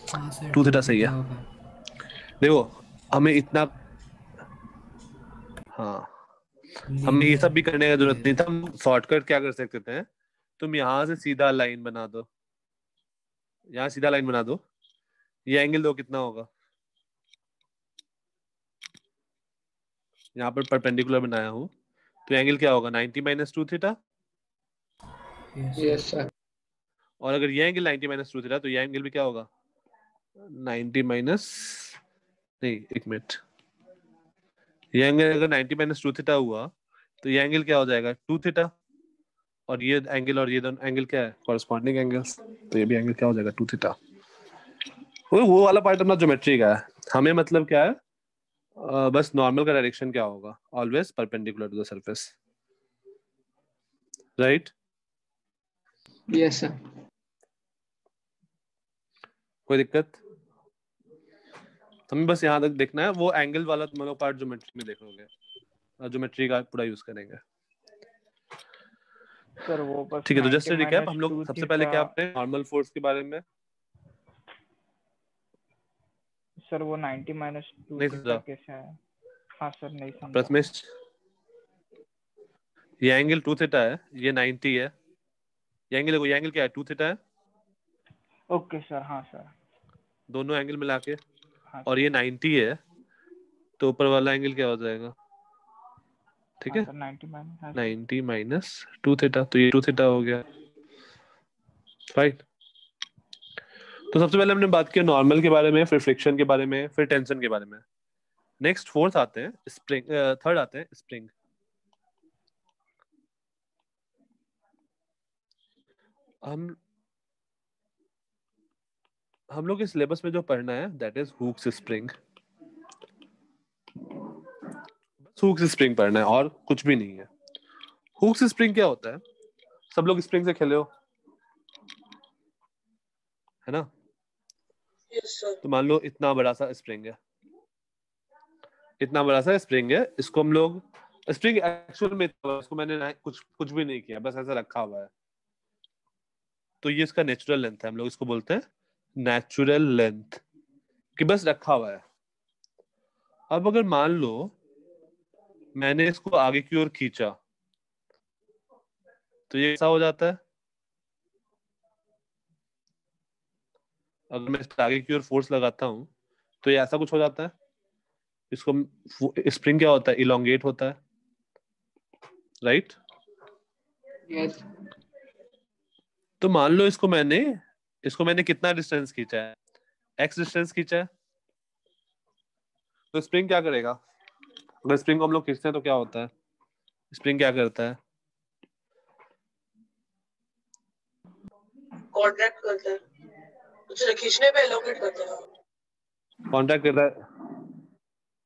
Speaker 5: हाँ सर,
Speaker 1: 2 थीटा सही है। देखो हमें इतना, हाँ हमें ये सब भी करने का जरूरत नहीं था। हम शॉर्टकट क्या कर सकते थे, तुम यहाँ से सीधा लाइन बना दो, यहाँ सीधा लाइन बना दो, ये एंगल दो कितना होगा, यहाँ पर परपेंडिकुलर बनाया हूँ, तो एंगल क्या होगा 90 माइनस 2 थीटा।
Speaker 7: Yes sir.
Speaker 1: और अगर ये एंगल 90 माइनस 2 थीटा, तो ये एंगल भी क्या होगा 90 माइनस, नहीं एक मिनट, ये एंगल अगर 90 माइनस 2 थीटा हुआ, तो ये एंगल क्या हो जाएगा 2 थीटा। और ये एंगल और ये दोनों एंगल क्या है, कॉरेस्पॉन्डिंग एंगल्स, तो ये भी एंगल क्या हो जाएगा 2 थीटा। वो वाला पार्ट अपना ज्योमेट्री का है। हमें मतलब क्या है, बस नॉर्मल का डायरेक्शन क्या होगा, always perpendicular to the surface, right?
Speaker 7: Yes sir.
Speaker 1: कोई दिक्कत? हमें बस यहाँ तक देखना है, वो एंगल वाला तुम लोग पार्ट ज्योमेट्री में देखोगे, ज्योमेट्री का पूरा यूज करेंगे।
Speaker 2: सर वो बस
Speaker 1: ठीक है, तो जस्ट
Speaker 2: 90
Speaker 1: रिकैप,
Speaker 2: माइनस
Speaker 1: हम लोग
Speaker 2: 2
Speaker 1: सबसे पहले क्या
Speaker 2: थीटा।
Speaker 1: आपने नॉर्मल फोर्स के बारे में,
Speaker 2: सर वो 90 माइनस 2
Speaker 1: नहीं
Speaker 2: थीटा
Speaker 1: समझा
Speaker 2: कैसे है? हाँ सर, नहीं समझा।
Speaker 1: प्रथमेश? ये एंगल 2 थीटा है, ये 90 है, ये एंगल देखो, ये एंगल क्या है 2 थीटा है।
Speaker 2: ओके सर, हाँ सर।
Speaker 1: दोनों एंगल मिला के,
Speaker 2: हाँ
Speaker 1: और
Speaker 2: सर।
Speaker 1: ये 90 है, तो ऊपर वाला एंगल क्या हो जाएगा, ठीक
Speaker 2: हाँ
Speaker 1: है
Speaker 2: सर, 90 माइनस
Speaker 1: 90 माइनस 2 थीटा, तो ये 2 थीटा हो गया, फाइन। तो सबसे पहले हमने बात की नॉर्मल के बारे में, फिर फ्रिक्शन के बारे में, फिर टेंशन के बारे में। नेक्स्ट फोर्थ आते हैं स्प्रिंग, थर्ड आते हैं स्प्रिंग। हम लोग इस सिलेबस में जो पढ़ना है that is Hooke's spring. Hooke's spring पढ़ना है और कुछ भी नहीं है। हुक्स स्प्रिंग क्या होता है, सब लोग स्प्रिंग से खेले हो, है ना?
Speaker 4: Yes sir.
Speaker 1: तो मान लो इतना बड़ा सा स्प्रिंग है, इतना बड़ा सा स्प्रिंग है, इसको हम लोग, स्प्रिंग एक्चुअल में इसको मैंने कुछ भी नहीं किया, बस ऐसा रखा हुआ है, तो ये इसका नेचुरल लेंथ है, हम लोग इसको बोलते हैं नेचुरल लेंथ, कि बस रखा हुआ है। अब अगर मान लो मैंने इसको आगे की ओर खींचा, तो ये कैसा हो जाता है, अगर मैं इसको आगे की ओर फोर्स लगाता हूं, तो ये ऐसा कुछ हो जाता है। इसको स्प्रिंग क्या होता है, इलोंगेट होता है, राइट?
Speaker 7: यस।
Speaker 1: तो मान लो इसको मैंने कितना डिस्टेंस खींचा है, एक्स डिस्टेंस खींचा है, तो स्प्रिंग क्या करेगा, अगर स्प्रिंग को हम लोग खींचते हैं तो क्या होता है, स्प्रिंग क्या करता है,
Speaker 4: कॉन्ट्रैक्ट करता है, उसे खींचने पे एलोकेट करता है।
Speaker 1: कॉन्ट्रैक्ट करता है,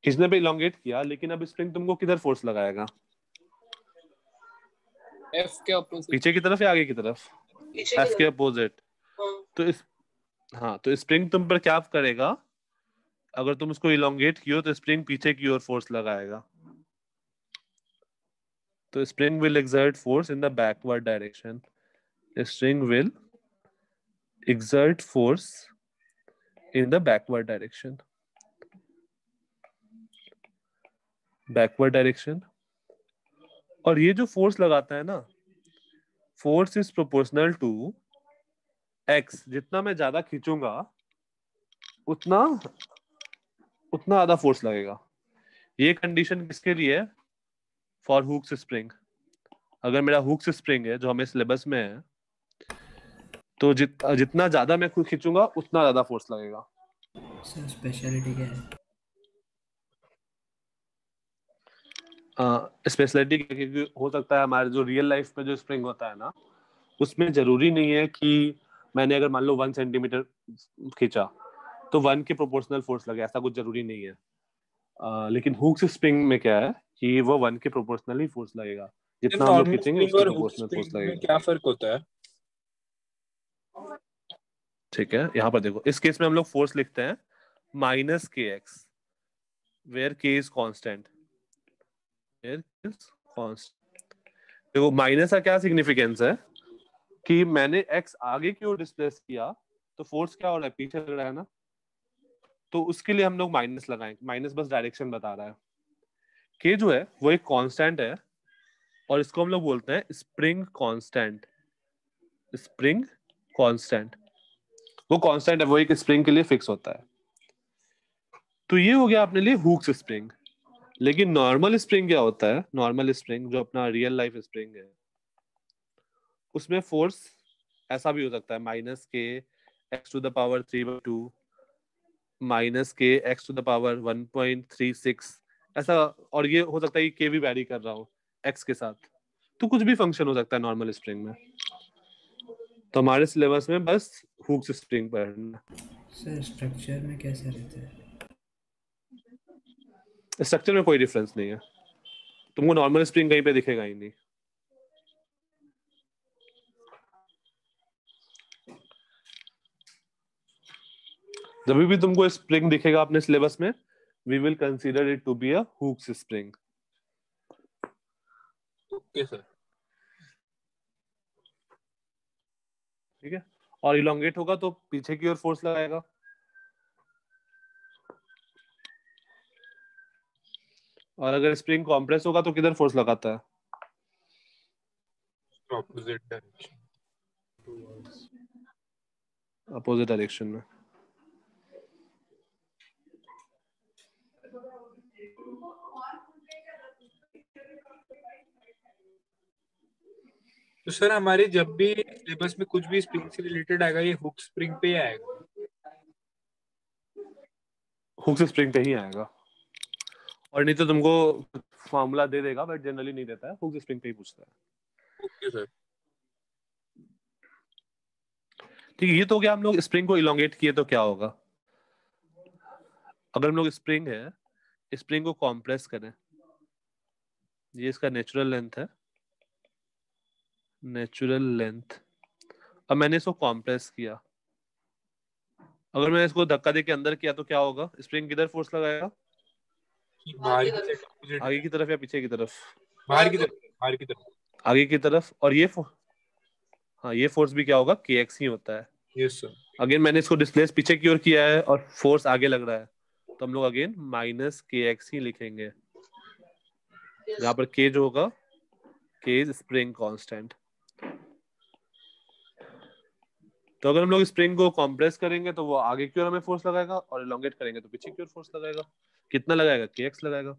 Speaker 1: खींचने पे इलोंगेट किया, लेकिन अब स्प्रिंग तुमको किधर फोर्स लगाएगा,
Speaker 10: एफ के अपोजिट,
Speaker 1: पीछे की तरफ या आगे की तरफ,
Speaker 4: पीछे
Speaker 1: एफ
Speaker 4: की
Speaker 1: के
Speaker 4: तरफ।
Speaker 1: अपोजिट।
Speaker 4: हाँ।
Speaker 1: तो स्प्रिंग तुम पर क्या करेगा, अगर तुम उसको इलोंगेट कियो तो स्प्रिंग पीछे की ओर फोर्स लगाएगा, तो spring will exert force in the backward direction. The string will exert force in the backward direction. और ये जो फोर्स लगाता है ना, force is proportional to x. जितना मैं ज्यादा खींचूंगा उतना उतना ज्यादा फोर्स लगेगा। ये कंडीशन किसके लिए है? For Hooke's spring. अगर मेरा हुक्स स्प्रिंग है जो हमें सिलेबस में है, तो जितना ज्यादा मैं खुद खींचूंगा उतना ज्यादा फोर्स लगेगा।
Speaker 5: सर स्पेशलिटी क्या है?
Speaker 1: स्पेशलिटी क्योंकि हो सकता है हमारे जो रियल लाइफ में जो स्प्रिंग होता है ना, उसमें जरूरी नहीं है कि मैंने अगर मान लो 1 सेंटीमीटर खींचा तो 1 के प्रोपोर्शनल फोर्स लगे, ऐसा कुछ जरूरी नहीं है। लेकिन हुक्स स्प्रिंग में क्या है कि वो 1 के प्रोपोर्शनल ही फोर्स लगेगा, जितना हम लोग
Speaker 3: नॉर्मल
Speaker 1: खींचेंगे
Speaker 3: स्प्रिंग
Speaker 1: उसके
Speaker 3: और हुक
Speaker 1: प्रोपोर्शनल फोर्स
Speaker 3: स्प्रिंग में
Speaker 1: लगेगा।
Speaker 3: क्या फर्क होता है?
Speaker 1: ठीक है, यहाँ पर देखो, इस केस में हम लोग फोर्स लिखते हैं माइनस के एक्स, वेयर के इज कॉन्स्टेंट। देखो माइनस का क्या सिग्निफिकेंस है कि मैंने एक्स आगे की ओर डिस्प्लेस किया तो फोर्स क्या हो रहा है, पीछे लग रहा है ना, तो उसके लिए हम लोग माइनस लगाएंगे। माइनस बस डायरेक्शन बता रहा है। के जो है वो एक कांस्टेंट है और इसको हम लोग बोलते हैं स्प्रिंग कांस्टेंट। स्प्रिंग कांस्टेंट वो कांस्टेंट है, वो एक स्प्रिंग के लिए फिक्स होता है। तो ये हो गया अपने लिए हुक्स स्प्रिंग। लेकिन नॉर्मल स्प्रिंग क्या होता है? नॉर्मल स्प्रिंग जो अपना रियल लाइफ स्प्रिंग है, उसमें फोर्स ऐसा भी हो सकता है minus k x to the power 3/2, minus k x to the power 1.36 ऐसा। और ये हो सकता है कि के भी वैरी कर रहा हो एक्स के साथ, तो कुछ भी फंक्शन हो सकता है नॉर्मल स्प्रिंग में। तो हमारे सिलेबस में बस हुक्स स्प्रिंग पढ़ना।
Speaker 5: सर स्ट्रक्चर में कैसा रहता है?
Speaker 1: स्ट्रक्चर में कोई डिफरेंस नहीं है, तुमको नॉर्मल स्प्रिंग कहीं पे दिखेगा ही नहीं। जब भी तुमको स्प्रिंग दिखेगा अपने सिलेबस में, we will consider it to be a Hooke's spring.
Speaker 3: Okay sir.
Speaker 1: ठीक है, और इलोंगेट होगा तो पीछे की ओर फोर्स लगाएगा। और अगर स्प्रिंग कॉम्प्रेस होगा तो किधर फोर्स लगाता है?
Speaker 3: ऑपोजिट डायरेक्शन,
Speaker 1: अपोजिट डायरेक्शन में।
Speaker 3: तो सर हमारे जब भी सिलेबस में कुछ भी स्प्रिंग से रिलेटेड आएगा ये हुक स्प्रिंग पे ही आएगा?
Speaker 1: हुक्स स्प्रिंग पे ही आएगा, और नहीं तो तुमको फॉर्मूला दे देगा, बट जनरली नहीं देता है, हुक्स स्प्रिंग पे ही पूछता है।
Speaker 3: Okay sir.
Speaker 1: ठीक है, ये तो हो गया हम लोग स्प्रिंग को इलोंगेट किए तो क्या होगा। अगर हम लोग स्प्रिंग है, स्प्रिंग को कॉम्प्रेस करें, ये इसका नेचुरल लेंथ है, नेचुरल लेंथ। अब मैंने इसको कॉम्प्रेस किया, अगर मैंने इसको धक्का दे के अंदर किया तो क्या होगा? स्प्रिंग किधर फोर्स लगाएगा?
Speaker 3: बाहर की तरफ, ऑपोजिट
Speaker 1: आगे की तरफ या पीछे की तरफ?
Speaker 3: बाहर की तरफ, बाहर की तरफ,
Speaker 1: आगे की तरफ। और ये हाँ, ये फोर्स भी क्या होगा? के एक्स ही होता है।
Speaker 3: Yes sir.
Speaker 1: अगेन मैंने इसको डिस्प्लेस पीछे की ओर किया है और फोर्स आगे लग रहा है, तो हम लोग अगेन माइनस के एक्स ही लिखेंगे। यहाँ पर के जो होगा, के इज स्प्रिंग कांस्टेंट। तो अगर हम लोग स्प्रिंग को कंप्रेस करेंगे तो वो आगे की ओर हमें फोर्स लगाएगा, और इलोंगेट करेंगे तो पीछे की ओर फोर्स लगाएगा। कितना लगाएगा? के एक्स लगाएगा।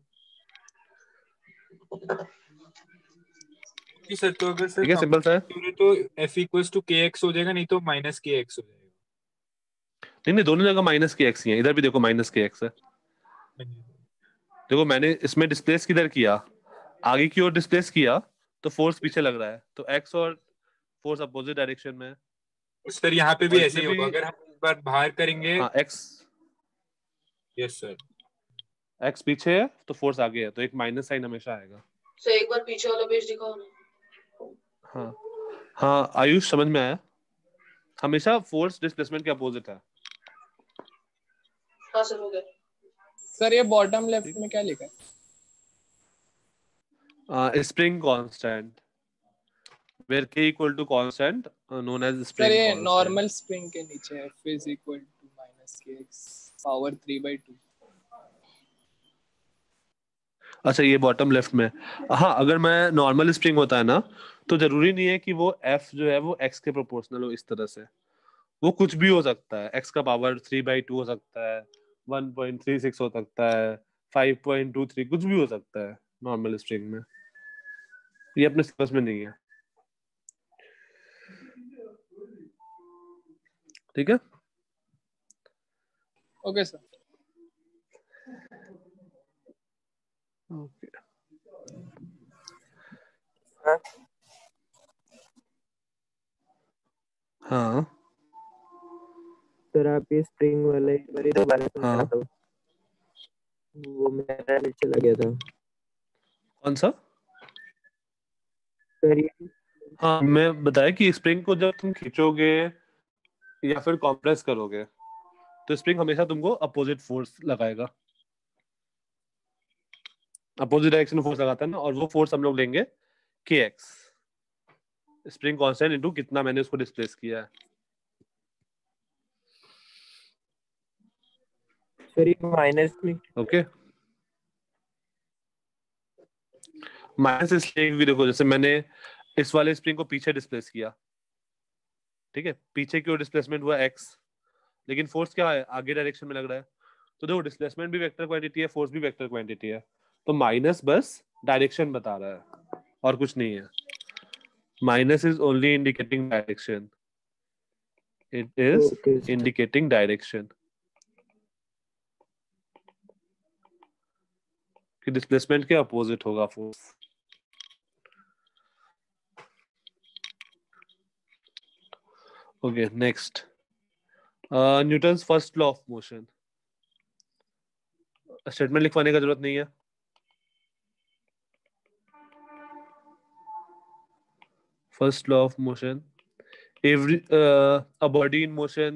Speaker 3: सर तो अगर सर
Speaker 1: ठीक है, सिंपल सा है।
Speaker 3: तो एफ इक्वल्स टू के एक्स हो जाएगा, नहीं तो माइनस के एक्स हो जाएगा?
Speaker 1: नहीं नहीं, दोनों जगह माइनस के एक्स ही है। इधर भी देखो माइनस के एक्स है। देखो मैंने इसमें डिस्प्लेस किधर किया? आगे की ओर डिस्प्लेस किया तो फोर्स पीछे लग रहा है, तो एक्स और फोर्स अपोजिट डायरेक्शन में है।
Speaker 3: सर यहाँ पे भी ऐसे ही होगा, अगर हम एक बार बाहर करेंगे।
Speaker 1: हाँ, एक्स,
Speaker 3: यस सर,
Speaker 1: एक्स पीछे है तो फोर्स आगे है, तो एक माइनस साइन हमेशा आएगा।
Speaker 4: सर एक बार पीछे वाला पेज दिखाओ ना।
Speaker 1: हाँ हाँ, आयुष समझ में आया। हमेशा फोर्स डिस्प्लेसमेंट के अपोजिट है।
Speaker 4: हाँ सर, हो गया।
Speaker 10: सर ये बॉटम लेफ्ट में क्या लिखा है?
Speaker 1: Spring constant, where k equal to constant known as
Speaker 10: sir
Speaker 1: spring
Speaker 10: ये
Speaker 1: constant।
Speaker 10: नॉर्मल स्प्रिंग के नीचे F is equal to minus kx power 3/2।
Speaker 1: अच्छा ये बॉटम लेफ्ट में। हाँ, अगर मैं नॉर्मल स्प्रिंग होता है ना, तो जरूरी नहीं है कि वो एफ जो है वो एक्स के प्रोपोर्शनल हो इस तरह से। वो कुछ भी हो सकता है, एक्स का पावर 3/2 हो सकता है, 1.36 हो सकता है, 5.23, कुछ भी हो सकता है नॉर्मल स्ट्रिंग में। ये अपने सिलेबस में नहीं है, ठीक है।
Speaker 10: Okay sir.
Speaker 1: ओके हाँ
Speaker 11: सर आप ये स्प्रिंग वाला एक बार दोबारा
Speaker 1: हाँ।
Speaker 11: समझा दो, वो मेरा नेट चला गया था।
Speaker 1: कौन सा?
Speaker 11: सर ये
Speaker 1: हाँ, मैं बताया कि स्प्रिंग को जब तुम खींचोगे या फिर कॉम्प्रेस करोगे तो स्प्रिंग हमेशा तुमको अपोजिट फोर्स लगाएगा, अपोजिट डायरेक्शन फोर्स लगाता है ना, और वो फोर्स हम लोग लेंगे के एक्स, स्प्रिंग कांस्टेंट इनटू कितना मैंने उसको डिस्प्लेस किया है।
Speaker 11: सर ये माइनस में
Speaker 1: ओके, माइनस इसलिए भी देखो, जैसे मैंने इस वाले स्प्रिंग को पीछे डिस्प्लेस किया, ठीक है, पीछे की ओर डिस्प्लेसमेंट हुआ एक्स, लेकिन फोर्स क्या है, आगे डायरेक्शन में लग रहा है। तो देखो डिस्प्लेसमेंट भी वेक्टर क्वांटिटी है, फोर्स भी वेक्टर क्वांटिटी है, तो माइनस बस डायरेक्शन बता रहा है और कुछ नहीं है। Minus is only indicating direction, it is
Speaker 11: okay
Speaker 1: indicating direction कि डिस्प्लेसमेंट के अपोजिट होगा force. Okay next, Newton's first law of motion. Statement लिखवाने का जरूरत नहीं है। First law of motion: every a body in motion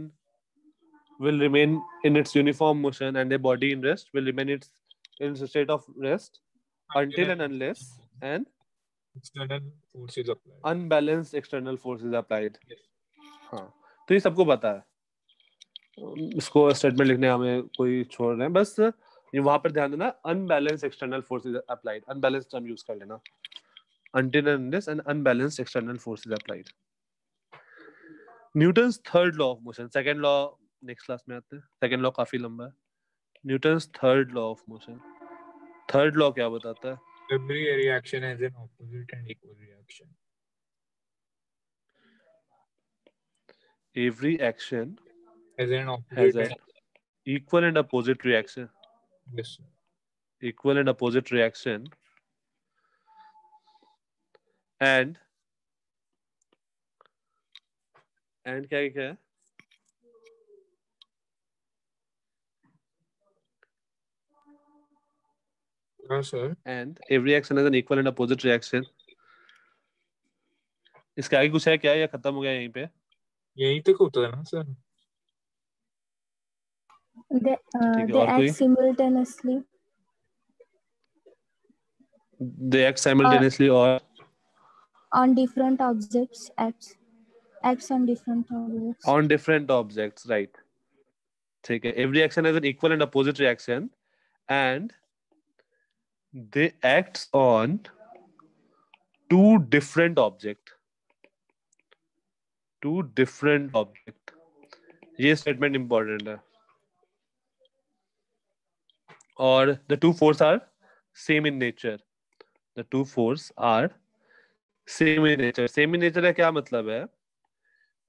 Speaker 1: will remain in its uniform motion, and a body in rest will remain in its state of rest until and unless an
Speaker 3: external force is applied.
Speaker 1: unbalanced external force is applied. हाँ, तो ये सबको पता है, इसको statement लिखने हमें कोई छोड़ रहे हैं, बस ये वहां पर ध्यान देना, unbalance external force is applied, unbalance term use कर लेना, until and unless an unbalanced external force is applied. Newton's third law of motion, second law next class में आते हैं, सेकंड लॉ काफी लंबा है। Newton's third law of motion, third law क्या बताता है?
Speaker 3: Every reaction has an opposite and equal reaction.
Speaker 1: Every action
Speaker 3: Has an
Speaker 1: has
Speaker 3: opposite
Speaker 1: an equal and opposite reaction.
Speaker 3: yes sir.
Speaker 1: Equal and opposite reaction, and क्या है?
Speaker 3: हाँ sir.
Speaker 1: And every action has an equal and opposite reaction. इसके आगे कुछ है क्या, या खत्म हो गया यहीं पे?
Speaker 3: यहीं तक होता है ना सर?
Speaker 6: They
Speaker 1: ठीक है, और
Speaker 6: act
Speaker 1: कोई?
Speaker 6: simultaneously.
Speaker 1: They act simultaneously or
Speaker 6: On different objects. Acts on different objects.
Speaker 1: on different objects, right? ठीक है, every action has an equal and opposite reaction, and they acts on two different object. ये statement important है। और the two force are same in nature. The two force are same in nature. Same in nature का क्या मतलब है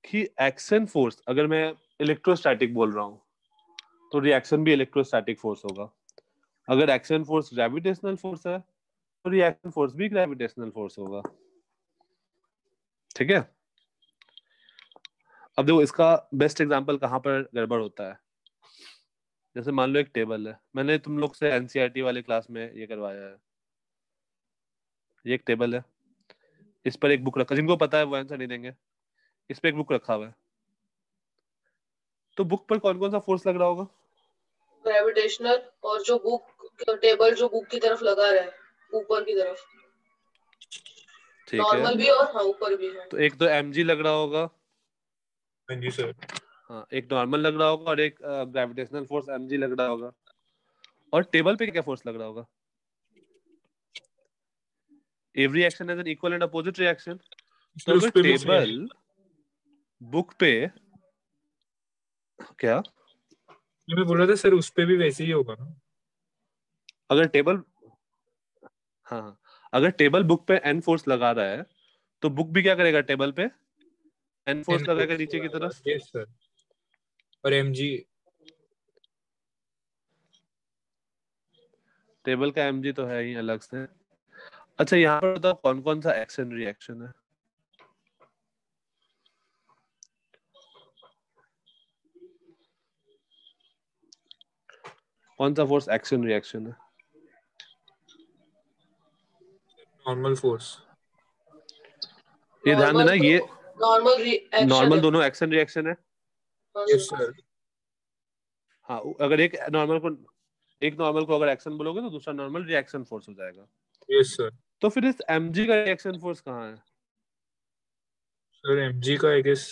Speaker 1: कि action force, अगर मैं इलेक्ट्रोस्टैटिक बोल रहा हूं तो रिएक्शन भी इलेक्ट्रोस्टैटिक फोर्स होगा। अगर एक्शन फोर्स ग्रेविटेशनल फोर्स है तो रिएक्शन फोर्स भी ग्रेविटेशनल फोर्स होगा, ठीक है। अब देखो इसका बेस्ट एग्जांपल कहाँ पर गड़बड़ होता है, जैसे मान लो एक टेबल है, मैंने तुम लोग से एनसीईआरटी वाले क्लास में ये करवाया है, ये एक टेबल है, इस पर एक बुक रखा, जिनको पता है वो आंसर नहीं देंगे, इस पे एक बुक रखा हुआ है, तो बुक पर कौन कौन सा फोर्स लग रहा होगा?
Speaker 4: ग्रेविटेशनल, और जो बुक टेबल जो बुक की तरफ लगा रहा है ऊपर की तरफ,
Speaker 1: ठीक
Speaker 4: नॉर्मल
Speaker 1: है,
Speaker 4: भी और हाँ ऊपर भी है।
Speaker 1: तो एक तो mg लग रहा होगा,
Speaker 3: हाँ जी सर।
Speaker 1: हाँ एक नॉर्मल लग रहा होगा, और एक ग्रेविटेशनल फोर्स mg लग रहा होगा। और टेबल पे क्या फोर्स लग रहा होगा? Every action has an equal and opposite reaction.
Speaker 3: Sir
Speaker 1: तो
Speaker 3: उस
Speaker 1: अगर
Speaker 3: पे भी same।
Speaker 1: टेबल बुक पे क्या,
Speaker 3: मैं बोल रहा था सर उस पे भी वैसे ही होगा ना।
Speaker 1: अगर टेबल, हाँ अगर टेबल बुक पे एन फोर्स लगा रहा है तो बुक भी क्या करेगा, टेबल पे एन फोर्स लगाएगा नीचे की तरफ।
Speaker 3: Yes sir. और mg
Speaker 1: टेबल का mg तो है ही अलग से। अच्छा यहाँ पर बताओ कौन कौन सा एक्शन रिएक्शन है। कौन सा फोर्स एक्शन रिएक्शन है?
Speaker 3: Normal force.
Speaker 1: ये ध्यान देना, ये
Speaker 4: नॉर्मल एक्शन
Speaker 1: नॉर्मल
Speaker 4: है।
Speaker 1: दोनों एक्शन रिएक्शन है।
Speaker 3: Yes sir.
Speaker 1: हाँ अगर एक नॉर्मल को अगर एक्शन बोलोगे तो दूसरा नॉर्मल रिएक्शन फोर्स हो जाएगा।
Speaker 3: Yes sir.
Speaker 1: तो फिर इस mg का रिएक्शन फोर्स कहाँ है?
Speaker 3: सर mg का I guess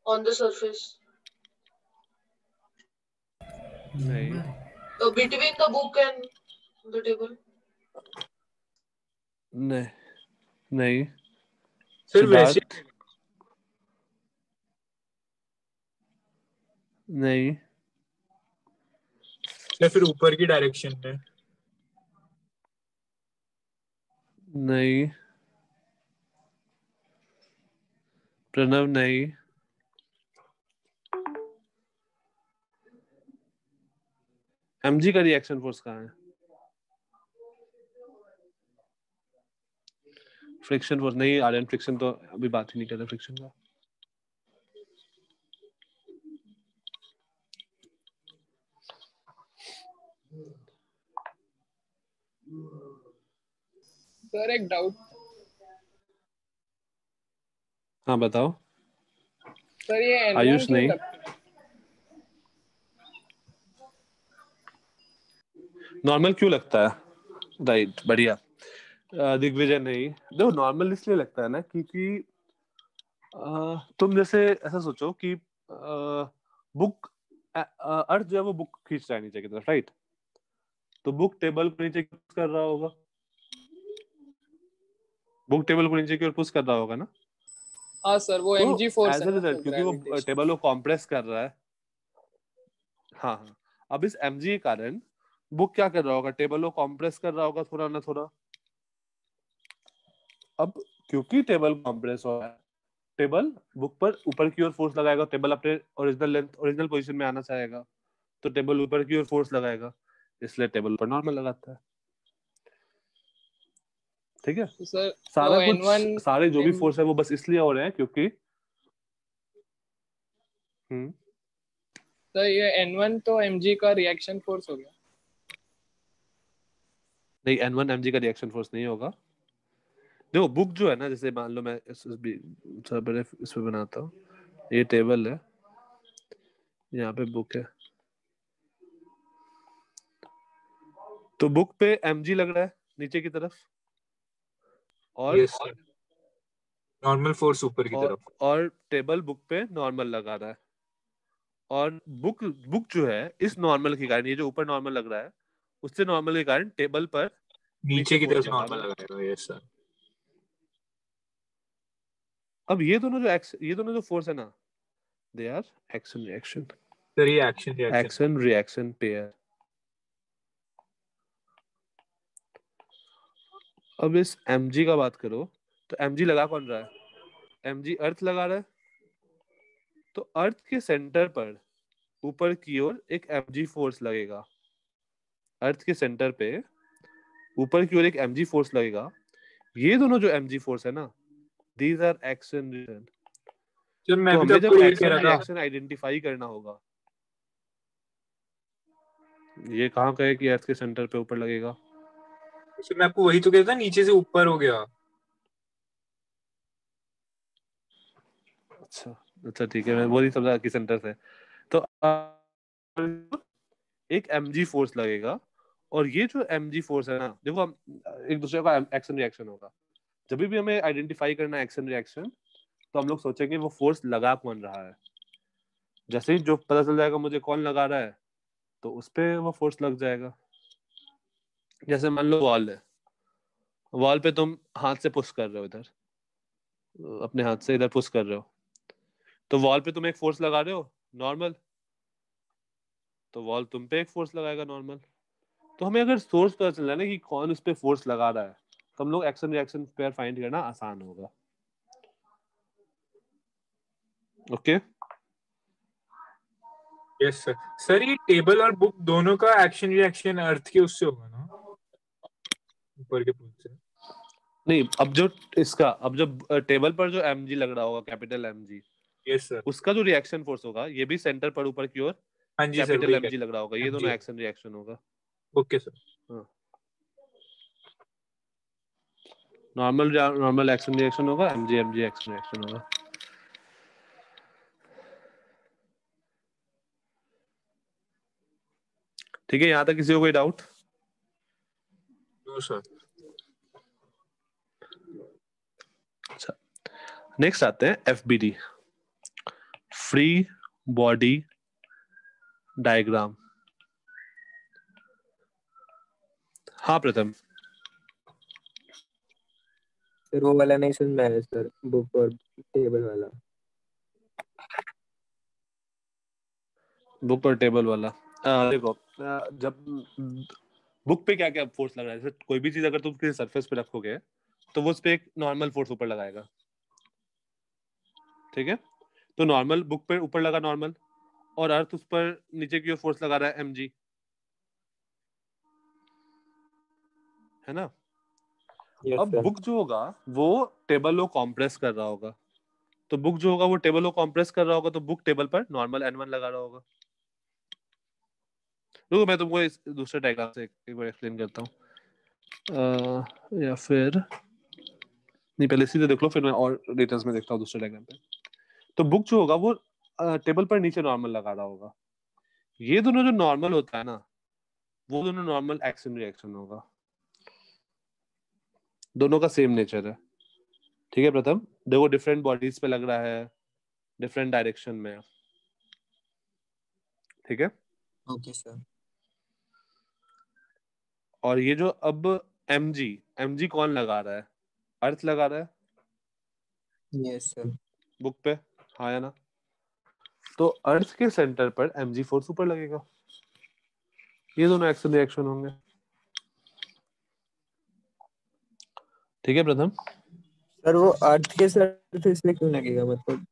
Speaker 4: on the surface.
Speaker 1: नहीं
Speaker 4: between the book and the table.
Speaker 1: नहीं नहीं
Speaker 3: सर वैसे
Speaker 1: सिद्धार्थ, नहीं
Speaker 3: या फिर ऊपर की डायरेक्शन में।
Speaker 1: नहीं प्रणव, नहीं mg का रिएक्शन फोर्स कहाँ है? फ्रिक्शन फोर्स नहीं आर्यन, फ्रिक्शन तो अभी बात ही नहीं कर रहे फ्रिक्शन का।
Speaker 10: सर एक डाउट।
Speaker 1: हाँ बताओ।
Speaker 10: सर ये N1
Speaker 1: आयुष
Speaker 10: क्यों
Speaker 1: नहीं,
Speaker 10: लगता है?
Speaker 1: नॉर्मल क्यों लगता है? राइट बढ़िया। दिग्विजय नहीं, देखो नॉर्मल इसलिए लगता है ना क्योंकि तुम जैसे ऐसा सोचो कि बुक अर्थ जो है वो बुक खींच रहा है नीचे की तरफ, राइट? तो बुक टेबल को नीचे पुश कर रहा होगा, बुक टेबल को नीचे की ओर पुश कर रहा होगा ना।
Speaker 10: हाँ सर वो
Speaker 1: तो
Speaker 10: mg फोर्स
Speaker 1: एज
Speaker 10: है
Speaker 1: अ
Speaker 10: ना
Speaker 1: रिजल्ट
Speaker 10: सर,
Speaker 1: क्योंकि वो
Speaker 10: ग्रेविटेशन।
Speaker 1: टेबल को कॉम्प्रेस कर रहा है, हाँ हाँ, अब इस mg के कारण बुक क्या कर रहा होगा, टेबल को कॉम्प्रेस कर रहा होगा थोड़ा ना थोड़ा। अब क्योंकि टेबल कॉम्प्रेस हो रहा है, टेबल बुक पर ऊपर की ओर फोर्स लगाएगा, टेबल अपने ओरिजिनल पोजीशन में आना चाहेगा, तो टेबल ऊपर की ओर फोर्स लगाएगा, इसलिए टेबल पर नॉर्मल लगाता है। ठीक है,
Speaker 10: तो सर
Speaker 1: सारा
Speaker 10: वो
Speaker 1: कुछ
Speaker 10: N1
Speaker 1: सारे जो भी फोर्स है वो बस इसलिए हो रहे हैं क्योंकि
Speaker 10: सर ये N1 तो mg का रिएक्शन फोर्स हो गया।
Speaker 1: नहीं, N1 mg का रिएक्शन फोर्स नहीं होगा। देखो बुक जो है ना, जैसे मान लो मैं इस पे बनाता हूँ, ये टेबल है, यहाँ पे बुक है, तो बुक पे mg लग रहा है नीचे की तरफ, और
Speaker 3: यस सर नॉर्मल फोर्स ऊपर की तरफ।
Speaker 1: और टेबल बुक पे नॉर्मल लगा रहा है, और बुक जो है इस नॉर्मल के कारण, ये जो ऊपर नॉर्मल लग रहा है उससे नॉर्मल के कारण टेबल पर
Speaker 3: नीचे की तरफ
Speaker 1: फोर्स लगा
Speaker 3: नॉर्मल
Speaker 1: रहा है।
Speaker 3: लगाएगा। Yes sir.
Speaker 1: अब ये दोनों जो फोर्स है ना, they are action reaction.
Speaker 3: Sir ये एक्शन
Speaker 1: रिएक्शन पेयर। अब इस mg का बात करो तो mg लगा कौन रहा है? mg अर्थ लगा रहा है, तो अर्थ के सेंटर पर ऊपर की ओर एक mg फोर्स लगेगा, अर्थ के सेंटर पे ऊपर की ओर एक mg फोर्स लगेगा। ये दोनों जो mg फोर्स है ना, these are action reaction.
Speaker 3: Sir मैं
Speaker 1: तो
Speaker 3: भी तो
Speaker 1: हमें जब
Speaker 3: आपको ये कह
Speaker 1: एक्शन
Speaker 3: रहा था।
Speaker 1: रिएक्शन आइडेंटिफाई करना होगा, ये कहाँ कहे कि अर्थ के सेंटर पे ऊपर लगेगा?
Speaker 3: सर मैं आपको वही तो कहता था, नीचे से ऊपर हो गया।
Speaker 1: अच्छा अच्छा ठीक है, मैं वो नहीं समझा कि सेंटर से। तो एक mg फोर्स लगेगा, और ये जो mg फोर्स है ना, देखो हम एक दूसरे का एक्शन रिएक्शन होगा, जब भी हमें आइडेंटिफाई करना है एक्शन रिएक्शन, तो हम लोग सोचेंगे वो फोर्स लगा कौन रहा है। जैसे ही जो पता चल जाएगा मुझे कौन लगा रहा है, तो उस पे वो फोर्स लग जाएगा। जैसे मान लो वॉल है, वॉल पे तुम हाथ से पुश कर रहे हो, इधर अपने हाथ से इधर पुश कर रहे हो, तो वॉल पे तुम एक फोर्स लगा रहे हो नॉर्मल, तो वॉल तुम पे एक फोर्स लगाएगा नॉर्मल। तो हमें अगर सोर्स पता चल रहा है ना कि कौन उस पे फोर्स लगा रहा है, तो हम लोग एक्शन रिएक्शन पेयर फाइंड करना आसान होगा। Okay
Speaker 3: yes sir. सर ये टेबल और बुक दोनों का एक्शन रिएक्शन अर्थ के उससे होगा ना, ऊपर के पुल से?
Speaker 1: नहीं, अब जो टेबल पर जो mg लग रहा होगा, कैपिटल mg,
Speaker 3: यस सर।
Speaker 1: उसका जो रिएक्शन फोर्स होगा ये भी सेंटर पर ऊपर की ओर
Speaker 3: हाँ जी सर,
Speaker 1: कैपिटल
Speaker 3: वही
Speaker 1: mg लग रहा होगा, ये दोनों एक्शन रिएक्शन होगा।
Speaker 3: Okay sir.
Speaker 1: हाँ, नॉर्मल एक्शन रिएक्शन होगा, mg एक्शन रिएक्शन होगा। ठीक है, यहाँ तक किसी को कोई डाउट?
Speaker 3: No sir.
Speaker 1: अच्छा, नेक्स्ट आते हैं FBD, फ्री बॉडी डायग्राम। हाँ प्रथम।
Speaker 11: सर वो वाला नहीं समझ में आया सर, बुक और टेबल वाला।
Speaker 1: बुक और टेबल वाला देखो, जब बुक पे क्या क्या फोर्स लग रहा है, जैसे कोई भी चीज अगर तुम किसी सरफेस पे रखोगे तो वो उस पे एक नॉर्मल फोर्स ऊपर लगाएगा, ठीक है? तो नॉर्मल बुक पे ऊपर लगा नॉर्मल, और अर्थ उस पर नीचे की ओर फोर्स लगा रहा है mg, है ना? अब बुक जो होगा वो टेबल को कॉम्प्रेस कर रहा होगा, तो बुक जो होगा वो टेबल को कॉम्प्रेस कर रहा होगा, तो बुक टेबल पर नॉर्मल n1 लगा रहा होगा। रुको मैं तुमको इस दूसरे डायग्राम से एक बार एक्सप्लेन करता हूँ, या फिर नहीं, पहले सीधे देख लो, फिर मैं और डिटेल्स में देखता हूँ दूसरे डायग्राम पे। तो बुक जो होगा वो टेबल पर नीचे नॉर्मल लगा रहा होगा। ये दोनों जो नॉर्मल होता है ना, वो दोनों नॉर्मल एक्शन रिएक्शन होगा, दोनों का सेम नेचर है। ठीक है प्रथम, देखो डिफरेंट बॉडीज पे लग रहा है, डिफरेंट डायरेक्शन में, ठीक है?
Speaker 11: Okay sir.
Speaker 1: और ये जो अब mg कौन लगा रहा है? अर्थ लगा रहा है
Speaker 11: यस सर।
Speaker 1: बुक पे, हाँ या ना? तो अर्थ के सेंटर पर mg फोर्स ऊपर लगेगा, ये दोनों एक्शन रिएक्शन होंगे। ठीक है प्रथम?
Speaker 11: सर वो अर्थ के सरफेस पे क्यों लगेगा, मतलब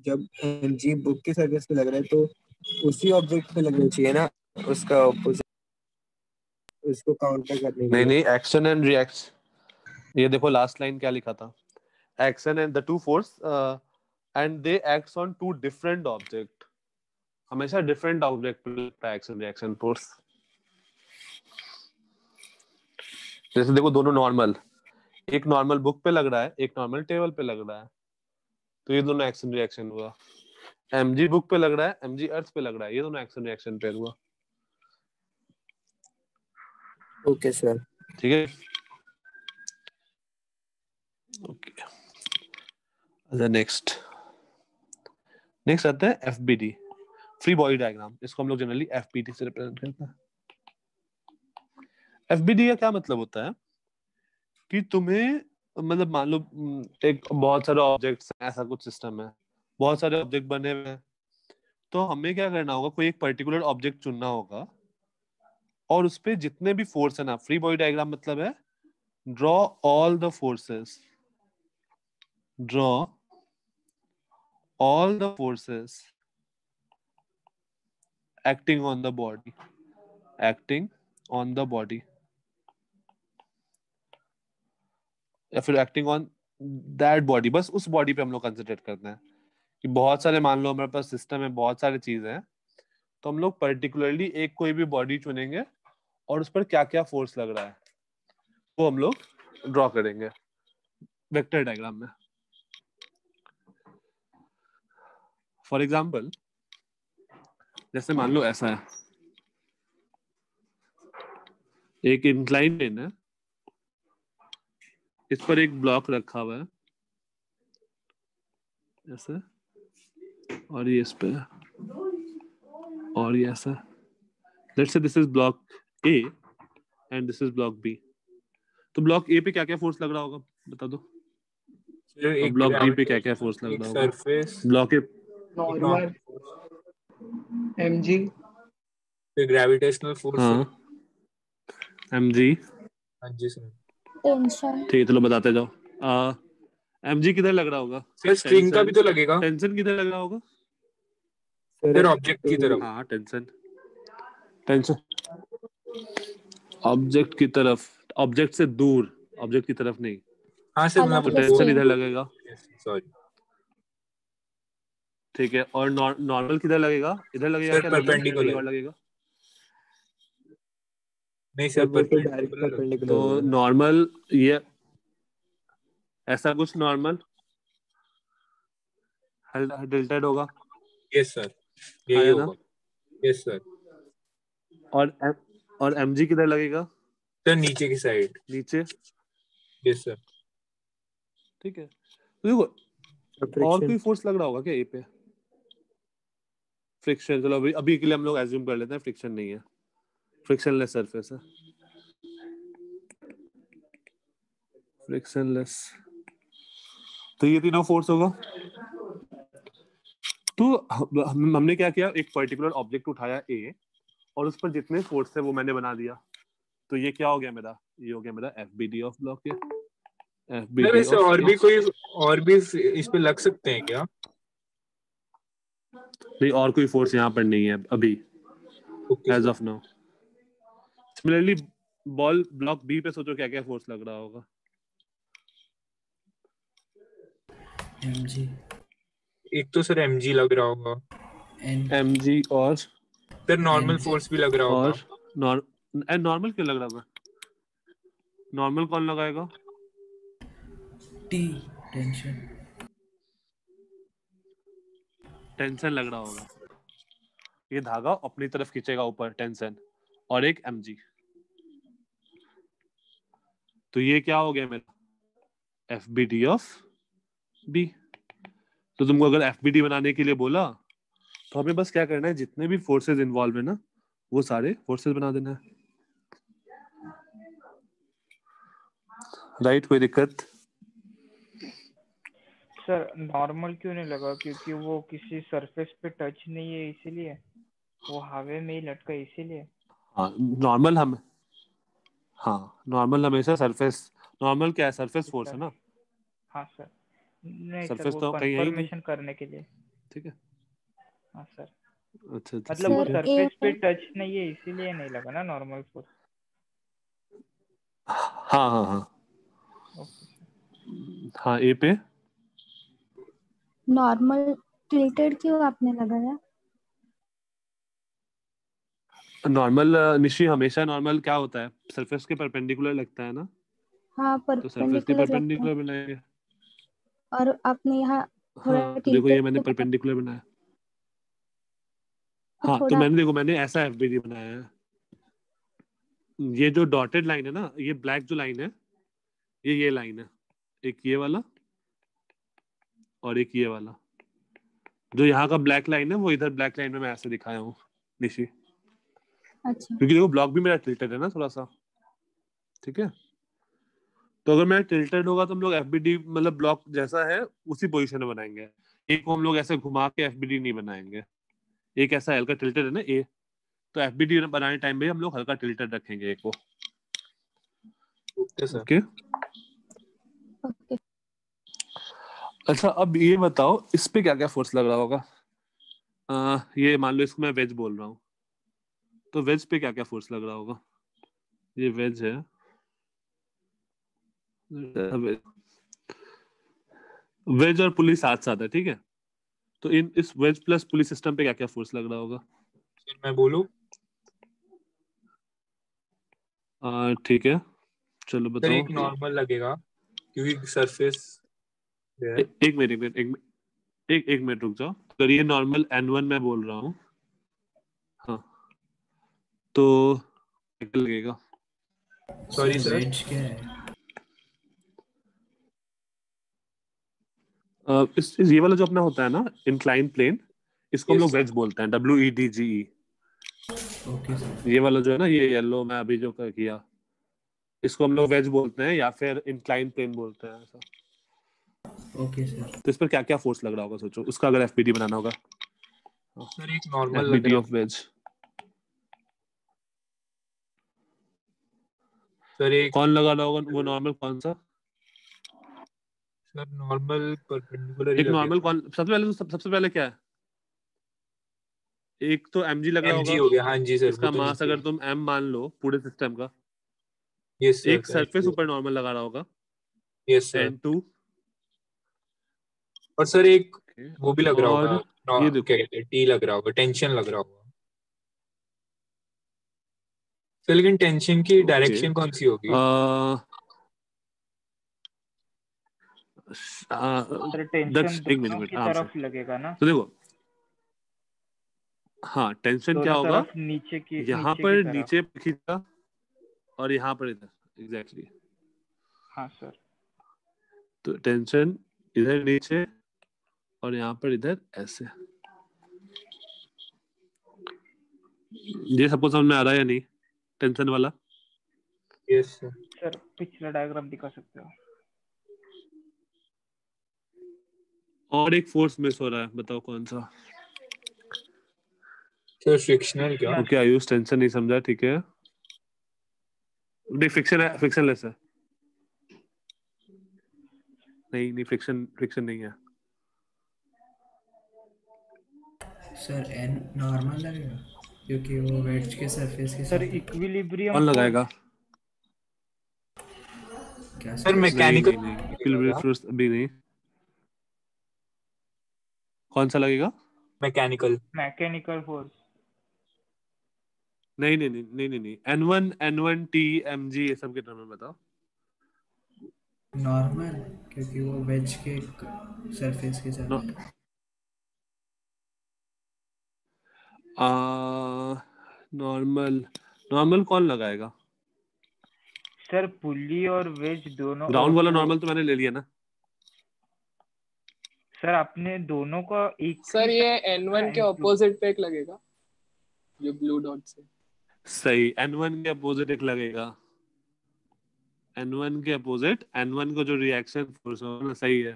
Speaker 11: जब mg बुक के सरफेस पे लग रहा है तो उसी ऑब्जेक्ट पे लगना चाहिए ना, उसका ऑपोजिट, उसको काउंटर करने के लिए।
Speaker 1: नहीं, एक्शन एंड रिएक्शन, ये देखो लास्ट लाइन क्या लिखा था, action and the two force and they acts on two different object. हमेशा डिफरेंट ऑब्जेक्ट पे लगता है एक्शन रिएक्शन फोर्स। जैसे देखो दोनों नॉर्मल, एक नॉर्मल बुक पे लग रहा है, एक नॉर्मल टेबल पे लग रहा है, तो ये दोनों एक्शन रिएक्शन हुआ। mg बुक पे लग रहा है, mg अर्थ पे लग रहा है, ये दोनों एक्शन रिएक्शन पेयर हुआ।
Speaker 11: Okay sir.
Speaker 1: ठीक है, ओके। अच्छा, नेक्स्ट आता है FBD, फ्री बॉडी डायग्राम। इसको हम लोग जनरली FBD से रिप्रेजेंट करते हैं। FBD का क्या मतलब होता है कि तुम्हें, मतलब मान लो एक बहुत सारे ऑब्जेक्ट्स, ऐसा कुछ सिस्टम है, बहुत सारे ऑब्जेक्ट बने हुए हैं, तो हमें क्या करना होगा, कोई एक पर्टिकुलर ऑब्जेक्ट चुनना होगा और उस पे जितने भी फोर्स है ना, फ्री बॉडी डायग्राम मतलब है draw all the forces, draw all the forces acting on the body, acting on the body, या फिर एक्टिंग ऑन दैट बॉडी। बस उस बॉडी पे हम लोग कंसंट्रेट करते हैं कि बहुत सारे, मान लो हमारे पास सिस्टम में बहुत सारी चीजें हैं, तो हम लोग पर्टिकुलरली एक कोई भी बॉडी चुनेंगे और उस पर क्या क्या फोर्स लग रहा है वो हम लोग ड्रॉ करेंगे वेक्टर डायग्राम में। फॉर एग्जाम्पल, जैसे मान लो ऐसा है, एक इंक्लाइन प्लेन है, इस पर एक ब्लॉक रखा हुआ है ऐसे, और ये इस पे, और ये ऐसा। Let's say this is block A and this is block B। तो ब्लॉक ए पे क्या क्या फोर्स लग रहा होगा बता दो।
Speaker 3: एक
Speaker 1: ब्लॉक बी पे क्या क्या फोर्स लग रहा होगा?
Speaker 3: Surface,
Speaker 1: block a
Speaker 7: normal mg,
Speaker 3: फिर ग्रेविटेशनल फोर्स।
Speaker 1: हाँ mg।
Speaker 3: हाँ जी सर।
Speaker 6: टेंशन।
Speaker 1: ठीक है चलो बताते जाओ। mg किधर लग रहा होगा?
Speaker 3: सर स्ट्रिंग का भी तो लगेगा।
Speaker 1: टेंशन किधर लग रहा होगा?
Speaker 3: सर ऑब्जेक्ट की तरफ।
Speaker 1: हाँ टेंशन ऑब्जेक्ट की तरफ, ऑब्जेक्ट से दूर, ऑब्जेक्ट की तरफ नहीं।
Speaker 3: हाँ सर
Speaker 6: अलग
Speaker 1: तो
Speaker 6: से
Speaker 1: टेंशन
Speaker 6: स्ट्रिंग।
Speaker 1: इधर लगेगा।
Speaker 3: सॉरी।
Speaker 1: ठीक है और नॉर्मल किधर लगेगा? इधर लगेगा
Speaker 3: सर
Speaker 1: क्या? Normal
Speaker 3: perpendicular.
Speaker 1: कहीं और लगेगा?
Speaker 3: नहीं
Speaker 11: सर
Speaker 3: सर
Speaker 11: वो तो डायरेक्ट
Speaker 3: परपेंडिकुलर।
Speaker 11: परपेंडिकुलर
Speaker 1: तो
Speaker 11: होगा।
Speaker 1: नॉर्मल ये ऐसा कुछ नॉर्मल टिल्टेड होगा।
Speaker 3: यस सर यही
Speaker 1: हाँ, है ना?
Speaker 3: होगा। Yes sir.
Speaker 1: और mg किधर लगेगा?
Speaker 3: सर नीचे की साइड।
Speaker 1: नीचे।
Speaker 3: Yes sir.
Speaker 1: ठीक है तो देखो और
Speaker 11: फ्रिक्शन।
Speaker 1: कोई फोर्स लग रहा होगा क्या ए पे? फ्रिक्शन, चलो अभी के लिए हम लोग एज्यूम कर लेते हैं फ्रिक्शन नहीं है, फ्रिक्शनलेस सरफेस है, फ्रिक्शनलेस। तो ये तीनों फोर्स होगा। तो हमने क्या किया, एक पर्टिकुलर ऑब्जेक्ट उठाया ए और उस पर जितने फोर्स थे वो मैंने बना दिया। तो ये क्या हो गया मेरा? ये हो गया मेरा FBD of block A.
Speaker 3: Sir वैसे और भी कोई और भी इस पे लग सकते हैं क्या?
Speaker 1: नहीं और कोई फोर्स यहाँ पर नहीं है अभी as of now. Similarly ball block B पे सोचो क्या क्या फोर्स लग रहा होगा?
Speaker 5: mg,
Speaker 3: एक तो सर mg लग रहा होगा।
Speaker 5: n,
Speaker 1: mg और
Speaker 3: सर नॉर्मल फोर्स भी लग रहा होगा।
Speaker 1: और नॉर्मल क्यों लग रहा होगा? नॉर्मल कौन लगाएगा?
Speaker 5: t, टेंशन,
Speaker 1: टेंशन लग रहा होगा। ये धागा अपनी तरफ खींचेगा ऊपर टेंशन और एक mg। तो ये क्या हो गया मेरा? FBD of B। तो तुमको अगर FBD बनाने के लिए बोला तो हमें बस क्या करना है, जितने भी फोर्सेस इन्वॉल्व है ना वो सारे फोर्सेस बना देना है। राइट, कोई दिक्कत?
Speaker 2: सर नॉर्मल क्यों नहीं लगा? क्योंकि वो किसी सरफेस पे टच नहीं है इसीलिए, वो हवा में ही लटका है इसीलिए।
Speaker 1: हाँ नॉर्मल नॉर्मल हमेशा सरफेस, नॉर्मल क्या है? सरफेस फोर्स है ना।
Speaker 2: हाँ सर। नहीं सर
Speaker 1: सरफेस
Speaker 2: वो
Speaker 1: तो कहीं है ही नहीं।
Speaker 2: कंफर्मेशन करने के लिए।
Speaker 1: ठीक है।
Speaker 2: हाँ सर।
Speaker 1: अच्छा
Speaker 2: मतलब वो
Speaker 1: ठीक है।
Speaker 2: सरफेस पे टच नहीं है इसीलिए नहीं लगा ना नॉर्मल फोर्स।
Speaker 1: हाँ हाँ ए पे
Speaker 6: नॉर्मल टिल्टेड क्यों आपने लगाया?
Speaker 1: नॉर्मल निशी हमेशा नॉर्मल क्या होता है? सरफेस के परपेंडिकुलर लगता है ना।
Speaker 6: हाँ
Speaker 1: तो सरफेस के
Speaker 6: परपेंडिकुलर लगता है
Speaker 1: परपेंडिकुलर बनाएंगे।
Speaker 6: और आपने यहाँ थोड़ा
Speaker 1: हाँ तो देखो ये मैंने
Speaker 6: टिल्टेड
Speaker 1: परपेंडिकुलर बनाया। हाँ तो
Speaker 6: थोड़ा।
Speaker 1: मैंने ऐसा FBD बनाया है। ये जो डॉटेड लाइन है ना, ये ब्लैक जो लाइन है ये लाइन है, एक ये वाला और एक ये वाला। जो यहाँ का ब्लैक लाइन है वो इधर ब्लैक लाइन में मैं ऐसे दिखाया हूँ निशी।
Speaker 6: अच्छा
Speaker 1: क्योंकि देखो ब्लॉक भी मेरा टिल्टेड है ना थोड़ा सा। ठीक है। तो अगर मेरा टिल्टेड होगा तो हम लोग FBD मतलब ब्लॉक जैसा है उसी पोजीशन में बनाएंगे। एक को हम लोग ऐसे घुमा के FBD नहीं बनाएंगे। एक ऐसा हल्का टिल्टेड है ना ए, तो FBD बनाने टाइम में हम लोग हल्का टिल्टेड रखेंगे एक को।
Speaker 3: Okay sir.
Speaker 1: ओके। अच्छा अब ये बताओ इस पे क्या क्या फोर्स लग रहा होगा? ये मान लो इसको मैं वेज बोल रहा हूँ, तो वेज पे क्या क्या फोर्स लग रहा होगा? ये वेज है, वेज और पुली साथ साथ है। ठीक है। तो इस वेज प्लस पुली सिस्टम पे क्या क्या फोर्स लग रहा होगा?
Speaker 3: सर मैं बोलूं?
Speaker 1: ठीक है चलो
Speaker 3: सर
Speaker 1: बताओ।
Speaker 3: एक नॉर्मल लगेगा क्योंकि सरफेस
Speaker 1: एक मिनट रुक जाओ। अगर ये नॉर्मल N1 में बोल रहा हूँ, हाँ तो क्या लगेगा?
Speaker 3: Sorry sir.
Speaker 5: वेज क्या है?
Speaker 1: ये वाला जो अपना होता है ना इंक्लाइन प्लेन, इसको हम लोग वेज बोलते हैं, WEDGE।
Speaker 5: Okay sir.
Speaker 1: ये वाला जो है ना, ये येलो में अभी जो किया इसको हम लोग वेज बोलते हैं या फिर इंक्लाइन प्लेन बोलते हैं ऐसा।
Speaker 5: Okay sir.
Speaker 1: तो इस पर क्या क्या फोर्स लग रहा होगा सोचो, उसका अगर एफबीडी बनाना होगा।
Speaker 3: सर एक नॉर्मल लग
Speaker 1: एफबीडी
Speaker 3: रहा
Speaker 1: ऑफ वेज।
Speaker 3: सर एक
Speaker 1: कौन लगा रहा होगा वो नॉर्मल, कौन सा?
Speaker 3: सर नॉर्मल परपेंडिकुलर ही
Speaker 1: एक नॉर्मल
Speaker 3: लगेगा।
Speaker 1: कौन सबसे पहले क्या है? एक तो mg लग रहा
Speaker 3: mg
Speaker 1: होगा।
Speaker 3: हो गया, हाँ जी सर,
Speaker 1: इसका
Speaker 3: वो तो
Speaker 1: मास
Speaker 3: नीचे
Speaker 1: अगर तुम m मान लो पूरे सिस्टम का।
Speaker 3: यस सर,
Speaker 1: एक सरफेस ऊपर नॉर्मल लगा रहा होगा।
Speaker 3: Yes sir.
Speaker 1: n2
Speaker 3: और सर एक वो भी लग रहा
Speaker 1: और
Speaker 3: होगा,
Speaker 1: ये
Speaker 3: क्या
Speaker 1: देखो
Speaker 3: कहते हैं, टी लग रहा होगा, टेंशन लग रहा होगा। सर लेकिन टेंशन की डायरेक्शन कौन सी होगी?
Speaker 2: सर टेंशन
Speaker 1: एक
Speaker 2: दोनों
Speaker 1: मिनट
Speaker 2: की
Speaker 1: आराम से।
Speaker 2: तरफ लगेगा ना?
Speaker 1: तो देखो, हाँ टेंशन क्या
Speaker 2: दोनों
Speaker 1: होगा,
Speaker 2: तरफ नीचे की
Speaker 1: यहाँ
Speaker 2: नीचे
Speaker 1: पर
Speaker 2: की तरफ।
Speaker 1: नीचे खींचा और यहाँ पर इधर, एग्जैक्टली।
Speaker 2: हाँ सर।
Speaker 1: तो टेंशन इधर नीचे और यहाँ पर इधर ऐसे। ये सबको समझ में आ रहा है या नहीं, टेंशन वाला?
Speaker 3: Yes sir.
Speaker 2: सर पिछला डायग्राम दिखा सकते हो?
Speaker 1: और एक फोर्स मिस हो रहा है, बताओ कौन सा?
Speaker 3: सर फ्रिक्शनल क्या?
Speaker 1: ओके आयुष, टेंशन नहीं समझा, ठीक है। नहीं फ्रिक्शन है, फ्रिक्शनलेस है। नहीं फ्रिक्शन नहीं है।
Speaker 5: सर एन नॉर्मल लगेगा क्योंकि वो वेज के सरफेस के
Speaker 2: सर
Speaker 5: साथ।
Speaker 2: इक्विलिब्रियम
Speaker 1: कौन लगाएगा?
Speaker 5: क्या
Speaker 3: सर
Speaker 5: सर?
Speaker 3: मैकेनिकल
Speaker 1: नहीं इक्विलिब्रियम फोर्स अभी नहीं। कौन सा लगेगा?
Speaker 2: Mechanical force.
Speaker 1: नहीं N1 N1T mg ये सब के टर्म में बताओ।
Speaker 5: नॉर्मल, क्योंकि वो वेज के सरफेस के साथ है।
Speaker 2: नॉर्मल
Speaker 1: कौन लगाएगा?
Speaker 2: सर पुली और वेज दोनों
Speaker 1: ग्राउंड वाला नॉर्मल तो मैंने ले लिया ना।
Speaker 2: सर आपने दोनों का एक
Speaker 10: सर ये N1 के ऑपोजिट पे एक लगेगा, जो ब्लू डॉट से।
Speaker 1: सही, N1 के अपोजिट एक लगेगा। N1 के अपोजिट, N1 को जो रिएक्शन फोर्स होगा ना, सही है।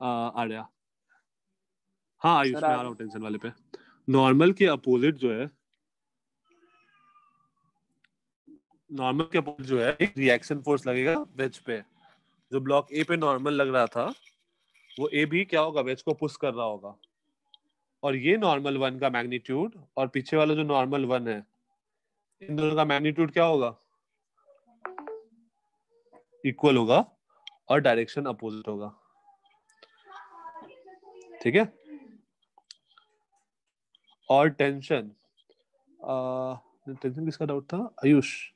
Speaker 1: आ गया। हाँ आयुष, मैं आ रहा हूँ टेंशन वाले पे। नॉर्मल के अपोजिट जो है, एक रिएक्शन फोर्स लगेगा वेज पे। जो ब्लॉक ए पे नॉर्मल लग रहा था, वो ए भी क्या होगा, वेज को पुश कर रहा होगा। और ये नॉर्मल 1 का मैग्नीट्यूड और पीछे वाला जो नॉर्मल 1 है, इन दोनों का मैग्नीट्यूड क्या होगा? इक्वल होगा और डायरेक्शन अपोजिट होगा। ठीक है। और टेंशन किसका डाउट था? आयुष।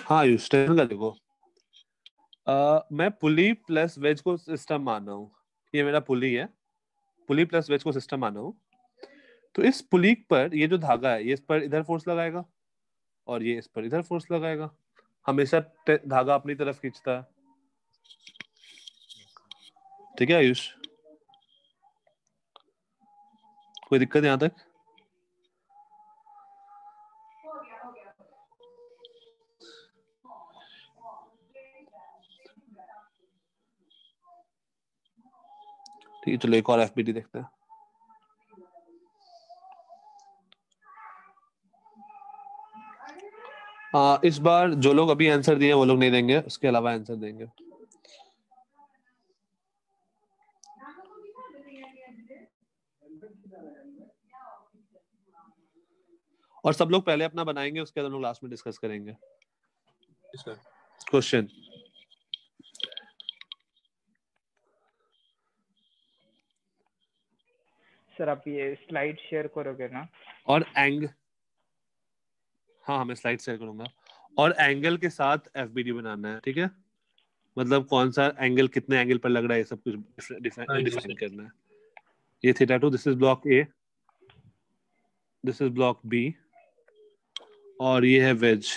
Speaker 1: हाँ आयुष, टेंशन का देखो, मैं पुली प्लस वेज को सिस्टम मान रहा हूँ। ये मेरा पुली है, पुली प्लस वेज को सिस्टम मान रहा हूँ। तो इस पुली पर ये जो धागा है, ये इस पर इधर फोर्स लगाएगा और ये इस पर इधर फोर्स लगाएगा। हमेशा धागा अपनी तरफ खींचता है। ठीक है आयुष, कोई दिक्कत यहां तक? ठीक है, चलो एक और एफबीडी देखते हैं। इस बार जो लोग अभी आंसर दिए वो लोग नहीं देंगे, उसके अलावा आंसर देंगे। और सब लोग पहले अपना बनाएंगे, उसके बाद हम लोग लास्ट में डिस्कस करेंगे क्वेश्चन।
Speaker 2: सर आप ये स्लाइड शेयर करोगे ना?
Speaker 1: और हाँ मैं स्लाइड शेयर करूंगा। और एंगल के साथ एफबीडी बनाना है, ठीक है? मतलब कौन सा एंगल कितने एंगल पर लग रहा है, ये सब कुछ डिफाइन करना है। ये θ2, this is block A, this is block B, और ये है वेज।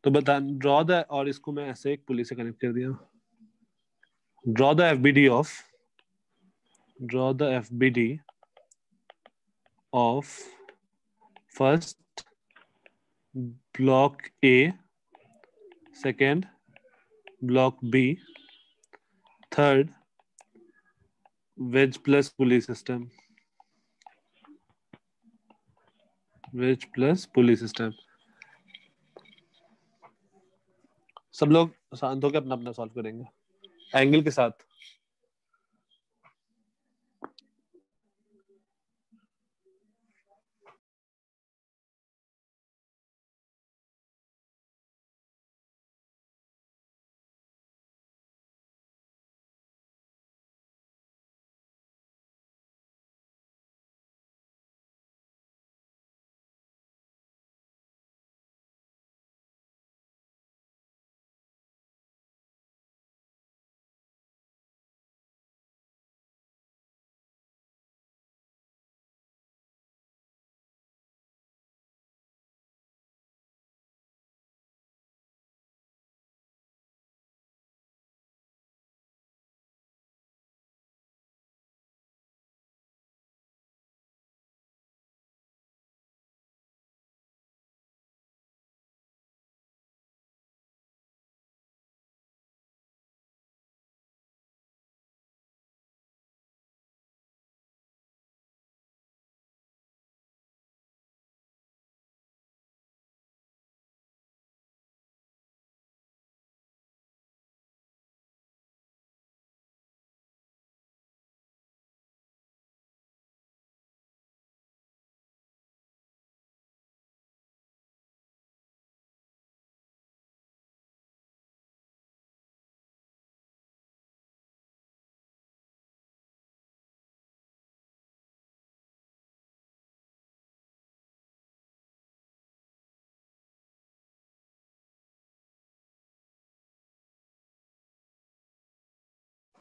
Speaker 1: तो बता, ड्रॉ द, और इसको मैं ऐसे एक पुली से कनेक्ट कर दिया। Draw the FBD of first block A, second block B, third wedge plus pulley system, wedge plus pulley system. सब लोग शांत होकर अपना अपना सॉल्व करेंगे एंगल के साथ।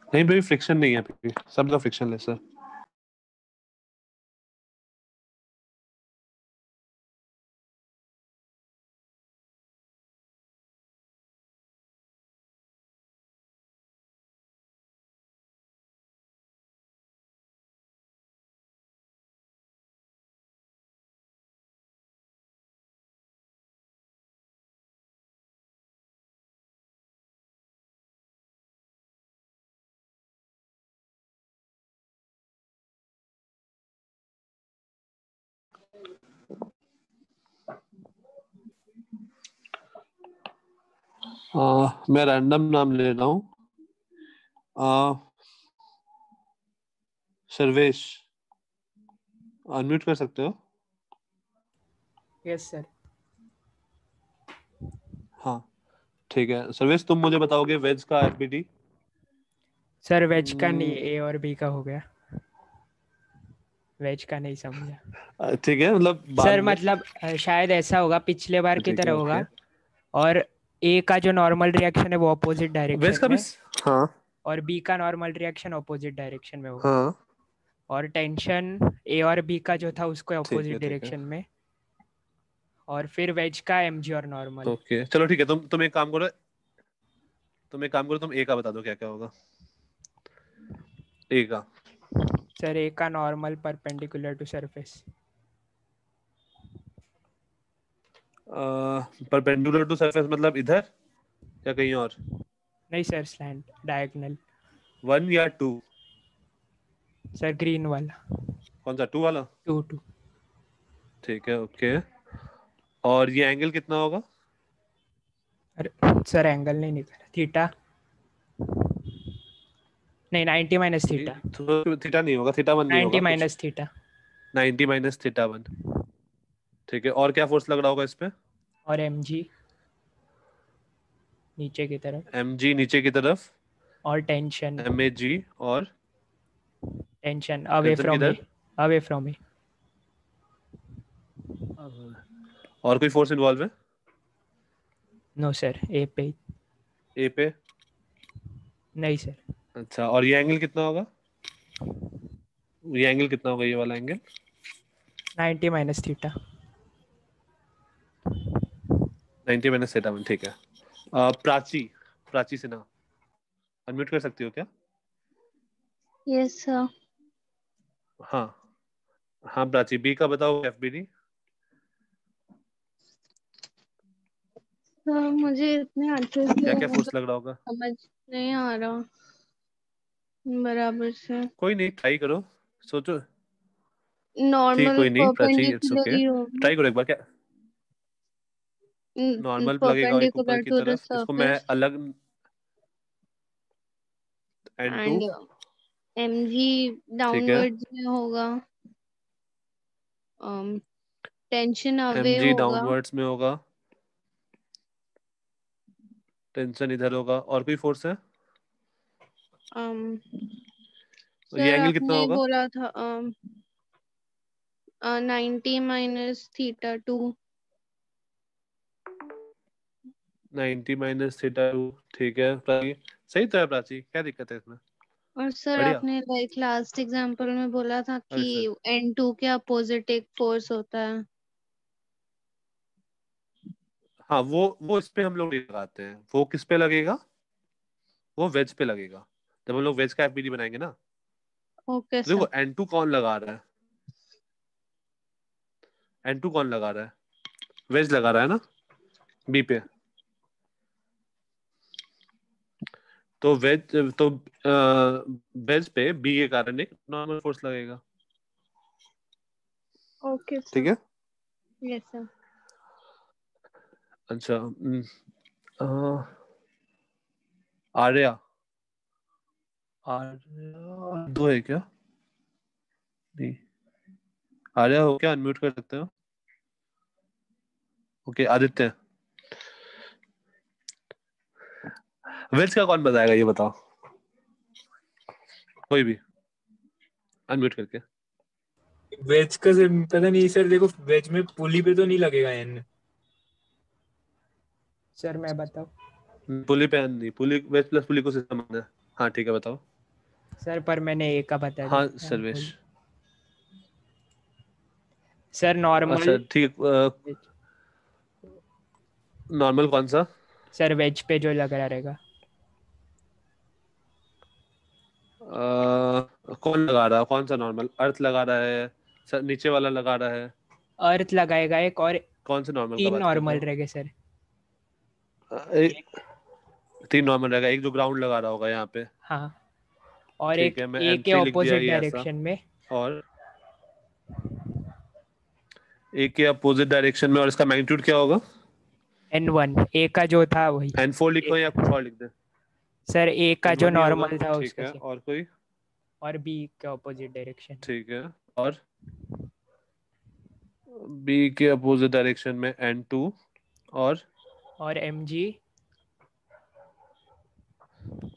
Speaker 1: नहीं भाई, फ्रिक्शन नहीं है अभी, सब लोग फ्रिक्शन लेस है। मैं रैंडम नाम ले रहा हूँ। सर्वेश, अनम्यूट कर सकते हो?
Speaker 12: Yes sir.
Speaker 1: हाँ ठीक है। सर्वेश, तुम मुझे बताओगे वेज का एफबीडी।
Speaker 12: सर वेज का नहीं, ए और बी का हो गया। वेज का नहीं समझा।
Speaker 1: ठीक है, मतलब
Speaker 12: सर मतलब शायद ऐसा होगा, पिछले बार की तरह होगा, और ए का जो नॉर्मल रिएक्शन है वो अपोजिट डायरेक्शन में,
Speaker 1: हाँ,
Speaker 12: और बी का नॉर्मल रिएक्शन अपोजिट डायरेक्शन में होगा।
Speaker 1: हाँ,
Speaker 12: और टेंशन ए और बी का जो था उसको अपोजिट
Speaker 1: ठीक है।
Speaker 12: डायरेक्शन में, और फिर वेज का एमजी और नॉर्मल।
Speaker 1: ओके चलो ठीक है, तुम एक काम करो, तुम ए का बता दो क्या क्या होगा। ए का
Speaker 12: सर ए का normal perpendicular to surface.
Speaker 1: Perpendicular to surface मतलब इधर या कहीं और?
Speaker 12: नहीं सर, स्लैंट, डायगोनल।
Speaker 1: 1 या 2?
Speaker 12: सर ग्रीन वाला।
Speaker 1: कौन सा, 2 वाला?
Speaker 12: 2
Speaker 1: ठीक है, ओके। और ये एंगल कितना होगा?
Speaker 12: अरे सर एंगल नहीं निकला, थीटा नहीं, 90 माइनस थीटा।
Speaker 1: तो थीटा नहीं होगा, थीटा 1 नहीं होगा।
Speaker 12: 90 माइनस थीटा।
Speaker 1: 90 minus theta 1। ठीक है, और क्या फोर्स लग रहा होगा इस पे?
Speaker 12: और mg नीचे की तरफ।
Speaker 1: mg नीचे की तरफ।
Speaker 12: और टेंशन
Speaker 1: mag और
Speaker 12: टेंशन अवे
Speaker 1: टेंशन
Speaker 12: फ्रॉम ए,
Speaker 1: किधर?
Speaker 12: अवे फ्रॉम ए।
Speaker 1: और कोई फोर्स इन्वॉल्व है?
Speaker 12: नो सर, ए पे।
Speaker 1: ए पे?
Speaker 12: नहीं सर।
Speaker 1: अच्छा, और ये एंगल कितना होगा? ये एंगल कितना होगा, ये वाला angle?
Speaker 12: 90 minus theta.
Speaker 1: 90 minus theta 1। ठीक है। प्राची सिन्हा, अनम्यूट कर सकती हो क्या?
Speaker 6: Yes sir.
Speaker 1: हाँ हाँ, प्राची, बी का बताओ एफबीडी।
Speaker 6: सर मुझे इतने अच्छे से
Speaker 1: क्या क्या फोर्स लग रहा होगा?
Speaker 6: समझ नहीं आ रहा बराबर से।
Speaker 1: कोई नहीं, ट्राई करो, सोचो। ठीक,
Speaker 6: नॉर्मल
Speaker 1: कोई नहीं प्राची, इट्स
Speaker 6: परपेंडिकुलर
Speaker 1: ओके।
Speaker 6: ही होगा।
Speaker 1: ट्राई करो एक बार। क्या नॉर्मल लगेगा एक ऊपर
Speaker 6: परपेंडिकुलर
Speaker 1: की
Speaker 6: टू द
Speaker 1: तरफ, इसको मैं
Speaker 6: सरफेस
Speaker 1: अलग N2।
Speaker 6: एंड mg
Speaker 1: ठीक है,
Speaker 6: डाउनवर्ड्स में होगा, टेंशन अवे
Speaker 1: mg
Speaker 6: होगा।
Speaker 1: डाउनवर्ड्स में होगा, टेंशन इधर होगा। और कोई फोर्स है? ये
Speaker 6: सर
Speaker 1: एंगल कितना
Speaker 6: आपने
Speaker 1: होगा?
Speaker 6: बोला था 90 माइनस थीटा 2।
Speaker 1: 90 minus theta 2। ठीक है प्राची, सही तो है प्राची, क्या दिक्कत है इसमें?
Speaker 6: और सर
Speaker 1: बढ़िया।
Speaker 6: आपने लाइक लास्ट एग्जांपल में बोला था कि
Speaker 1: अच्छा,
Speaker 6: N2 के अपोजिट एक फोर्स होता है।
Speaker 1: हाँ वो इस पे हम लोग नहीं लगाते हैं। वो किस पे लगेगा? वो वेज पे लगेगा। जब हम लोग वेज का एफबीडी बनाएंगे ना,
Speaker 6: ओके
Speaker 1: तो
Speaker 6: सर।
Speaker 1: देखो N2 कौन लगा रहा है? N2 कौन लगा रहा है? वेज लगा रहा है ना, बी पे। तो वेज तो वेज पे बी के कारण एक नॉर्मल फोर्स लगेगा।
Speaker 6: ओके
Speaker 1: ठीक
Speaker 6: सर।
Speaker 1: है।
Speaker 6: Yes sir.
Speaker 1: अच्छा, आर्या, आर्या दो है क्या? नहीं, आर्या हो क्या? अनम्यूट कर सकते हो? ओके, आदित्य। वेज का कौन बताएगा ये बताओ, कोई भी अनम्यूट करके।
Speaker 3: वेज का सर पता नहीं सर, देखो वेज में पुली पे तो नहीं लगेगा एन।
Speaker 12: सर मैं बताऊं?
Speaker 1: पुली पे एन नहीं, पुली वेज प्लस पुली को सिस्टम है। हाँ ठीक है, बताओ।
Speaker 12: सर पर मैंने ए का बता
Speaker 1: हाँ
Speaker 12: दिया।
Speaker 1: सर्वेश।
Speaker 12: Sir normal.
Speaker 1: अच्छा ठीक, नॉर्मल कौन सा?
Speaker 12: सर वेज पे जो लग रहा रहेगा।
Speaker 1: कौन लगा रहा है? कौन सा नॉर्मल? अर्थ लगा रहा है, सर नीचे वाला लगा रहा है?
Speaker 12: अर्थ लगाएगा एक, और
Speaker 1: कौन से नॉर्मल का
Speaker 12: 3
Speaker 1: बात कर रहे
Speaker 12: नॉर्मल
Speaker 1: हो?
Speaker 12: रहेंगे सर।
Speaker 1: तीन नॉर्मल रहेगा, एक जो ग्राउंड लगा रहा होगा यहाँ पे।
Speaker 12: हाँ, और
Speaker 1: ठीक
Speaker 12: एक
Speaker 1: है, मैं
Speaker 12: ए के
Speaker 1: N3 लिख दिया
Speaker 12: ऑपोजिट
Speaker 1: ये ऐसा।
Speaker 12: डायरेक्शन में।
Speaker 1: और ए के अपोजिट डायरेक्शन में, और इसका मैग्नीट्यूड क्या होगा?
Speaker 12: N1 ए का जो था वही।
Speaker 1: N4 लिखो या कुछ और लिख दे?
Speaker 12: सर ए का जो
Speaker 1: N1 ही होगा,
Speaker 12: नॉर्मल था
Speaker 1: ठीक
Speaker 12: उसका
Speaker 1: है।
Speaker 12: से,
Speaker 1: और कोई?
Speaker 12: और बी के ऑपोजिट डायरेक्शन।
Speaker 1: ठीक है। और बी के अपोजिट डायरेक्शन में N2 और
Speaker 12: mg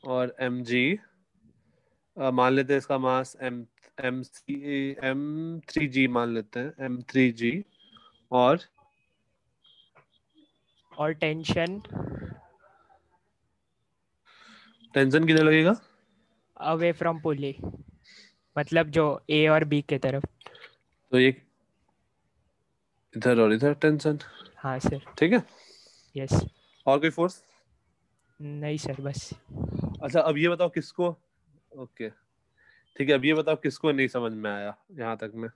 Speaker 1: और mg। मान लेते हैं इसका मास M3G मान लेते हैं, M3G। और
Speaker 12: टेंशन
Speaker 1: टेंशन किधर लगेगा?
Speaker 12: अवे फ्रॉम पुली, मतलब जो ए और बी के तरफ।
Speaker 1: तो ये इधर और इधर टेंशन।
Speaker 12: हाँ सर।
Speaker 1: ठीक है।
Speaker 12: यस।
Speaker 1: और कोई फोर्स?
Speaker 12: नहीं सर, बस।
Speaker 1: अच्छा अब ये बताओ किसको, ओके ठीक है, अब ये बताओ किसको नहीं समझ में आया यहाँ तक में?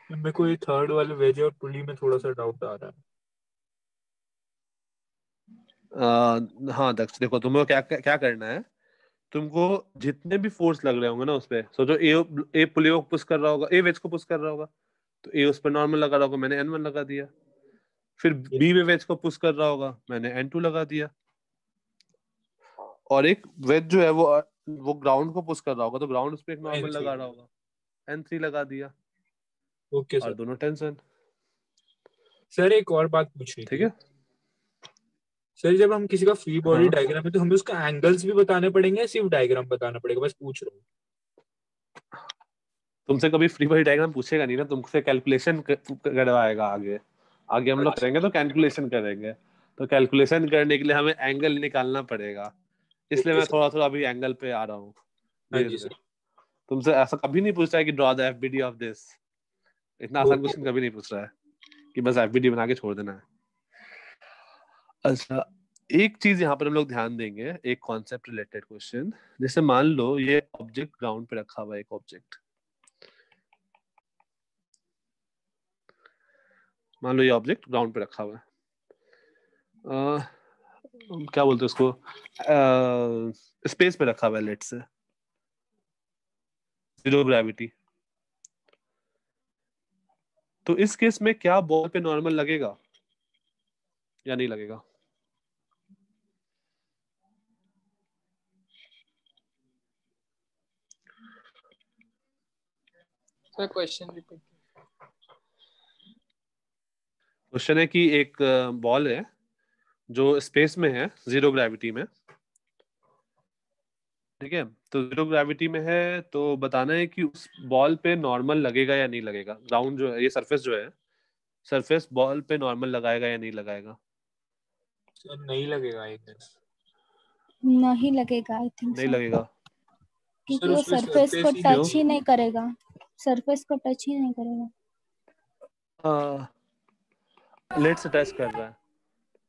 Speaker 3: मेरे को ये थर्ड वाले वेज और पुली में थोड़ा सा डाउट आ रहा है।
Speaker 1: हाँ दक्ष, देखो तुम्हें क्या क्या करना है। तुमको जितने भी फोर्स लग रहे होंगे ना उस पे, सोचो ए पुली को पुश कर रहा होगा, ए वेज को पुश कर रहा होगा, तो ए उस पर नॉर्मल लगा रहा होगा, मैंने N1 लगा दिया। फिर बी में वेज को पुश कर रहा होगा, मैंने N2 लगा दिया। और एक वेज जो है वो ग्राउंड को पुश कर रहा होगा, तो ग्राउंड उस पर एक नॉर्मल
Speaker 3: N3
Speaker 1: लगा रहा होगा, N3 लगा दिया।
Speaker 3: ओके
Speaker 1: और
Speaker 3: सर।
Speaker 1: दोनों टेंशन।
Speaker 3: सर एक और बात पूछनी
Speaker 1: ठीक
Speaker 3: थी
Speaker 1: है।
Speaker 3: सर, जब हम किसी का फ्री बॉडी
Speaker 1: हाँ,
Speaker 3: डायग्राम है तो हमें उसका एंगल्स भी बताने पड़ेंगे या सिर्फ डायग्राम बताना पड़ेगा? बस पूछ रहा हूँ।
Speaker 1: तुमसे कभी फ्री बॉडी डायग्राम पूछेगा नहीं ना, तुमसे कैलकुलेशन करवाएगा आगे। आगे हम लोग करेंगे तो कैलकुलेशन करेंगे, तो कैलकुलेशन करने के लिए हमें एंगल निकालना पड़ेगा। इसलिए
Speaker 3: ओके
Speaker 1: मैं
Speaker 3: सर।
Speaker 1: थोड़ा थोड़ा अभी एंगल पे आ रहा हूँ
Speaker 3: हाँ
Speaker 1: धीरे
Speaker 3: जी
Speaker 1: धीरे।
Speaker 3: सर।
Speaker 1: तुमसे ऐसा कभी नहीं पूछता है कि draw the FBD of this. इतना आसान
Speaker 3: ओके
Speaker 1: क्वेश्चन कभी नहीं पूछ रहा है कि बस एफबीडी बना के छोड़ देना है। अच्छा, एक चीज यहाँ पर हम लोग ध्यान देंगे, एक कॉन्सेप्ट रिलेटेड क्वेश्चन। जैसे मान लो ये ऑब्जेक्ट ग्राउंड पे रखा हुआ है, एक ऑब्जेक्ट, मान लो ये ऑब्जेक्ट ग्राउंड पे रखा हुआ है, क्या बोलते हैं उसको, स्पेस पे रखा हुआ है लेट से, जीरो ग्रेविटी। तो इस केस में क्या बॉल पे नॉर्मल लगेगा या नहीं लगेगा?
Speaker 10: Sir question repeat.
Speaker 1: क्वेश्चन है कि एक बॉल है जो स्पेस में है, जीरो ग्रेविटी में, ठीक है। तो जीरो ग्रेविटी में है, तो बताना है कि उस बॉल पे नॉर्मल लगेगा या नहीं लगेगा। ग्राउंड जो है, ये सरफेस जो है, सरफेस बॉल पे नॉर्मल लगाएगा या नहीं लगाएगा?
Speaker 3: सर नहीं लगेगा आई गेस।
Speaker 13: नहीं लगेगा आई थिंक
Speaker 1: नहीं
Speaker 13: सो,
Speaker 1: लगेगा।
Speaker 13: क्योंकि
Speaker 3: सर
Speaker 13: वो
Speaker 3: उसमें
Speaker 13: सरफेस को
Speaker 3: सरफेस ही
Speaker 13: टच
Speaker 3: नहीं
Speaker 13: ही नहीं करेगा, सरफेस को टच ही नहीं करेगा।
Speaker 1: लेट्स टेस्ट कर रहा है।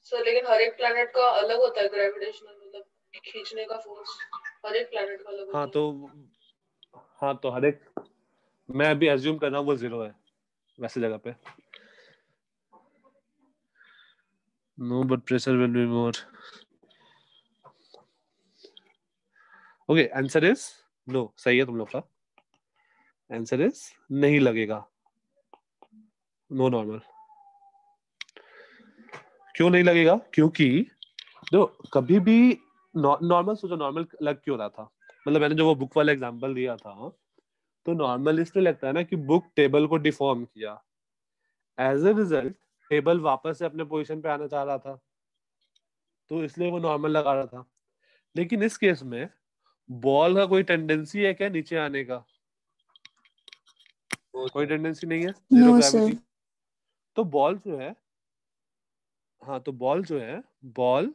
Speaker 4: सर लेकिन हर एक प्लैनेट का अलग होता है ग्रेविटेशनल, मतलब खींचने का फोर्स हर एक प्लैनेट का अलग होता है।
Speaker 1: हाँ तो हर एक, मैं अभी अज्यूम कर रहा हूँ वो जीरो है वैसे जगह पे। No but pressure will be more. Okay, answer is no. सही है तुम लोग का आंसर इज नहीं लगेगा, नो नॉर्मल। क्यों नहीं लगेगा? क्योंकि जो कभी भी नॉर्मल सोचो, नॉर्मल लग क्यों रहा था? मतलब मैंने जो वो बुक वाला एग्जांपल दिया था, तो नॉर्मल इसलिए लगता है ना कि बुक टेबल को डिफॉर्म किया, एज ए रिजल्ट टेबल वापस से अपने पोजीशन पे आना चाह रहा था, तो इसलिए वो नॉर्मल लगा रहा था। लेकिन इस केस में बॉल का कोई टेंडेंसी है क्या नीचे आने का? कोई टेंडेंसी नहीं है, जीरो ग्रेविटी। तो बॉल जो है, हाँ तो बॉल जो है, ball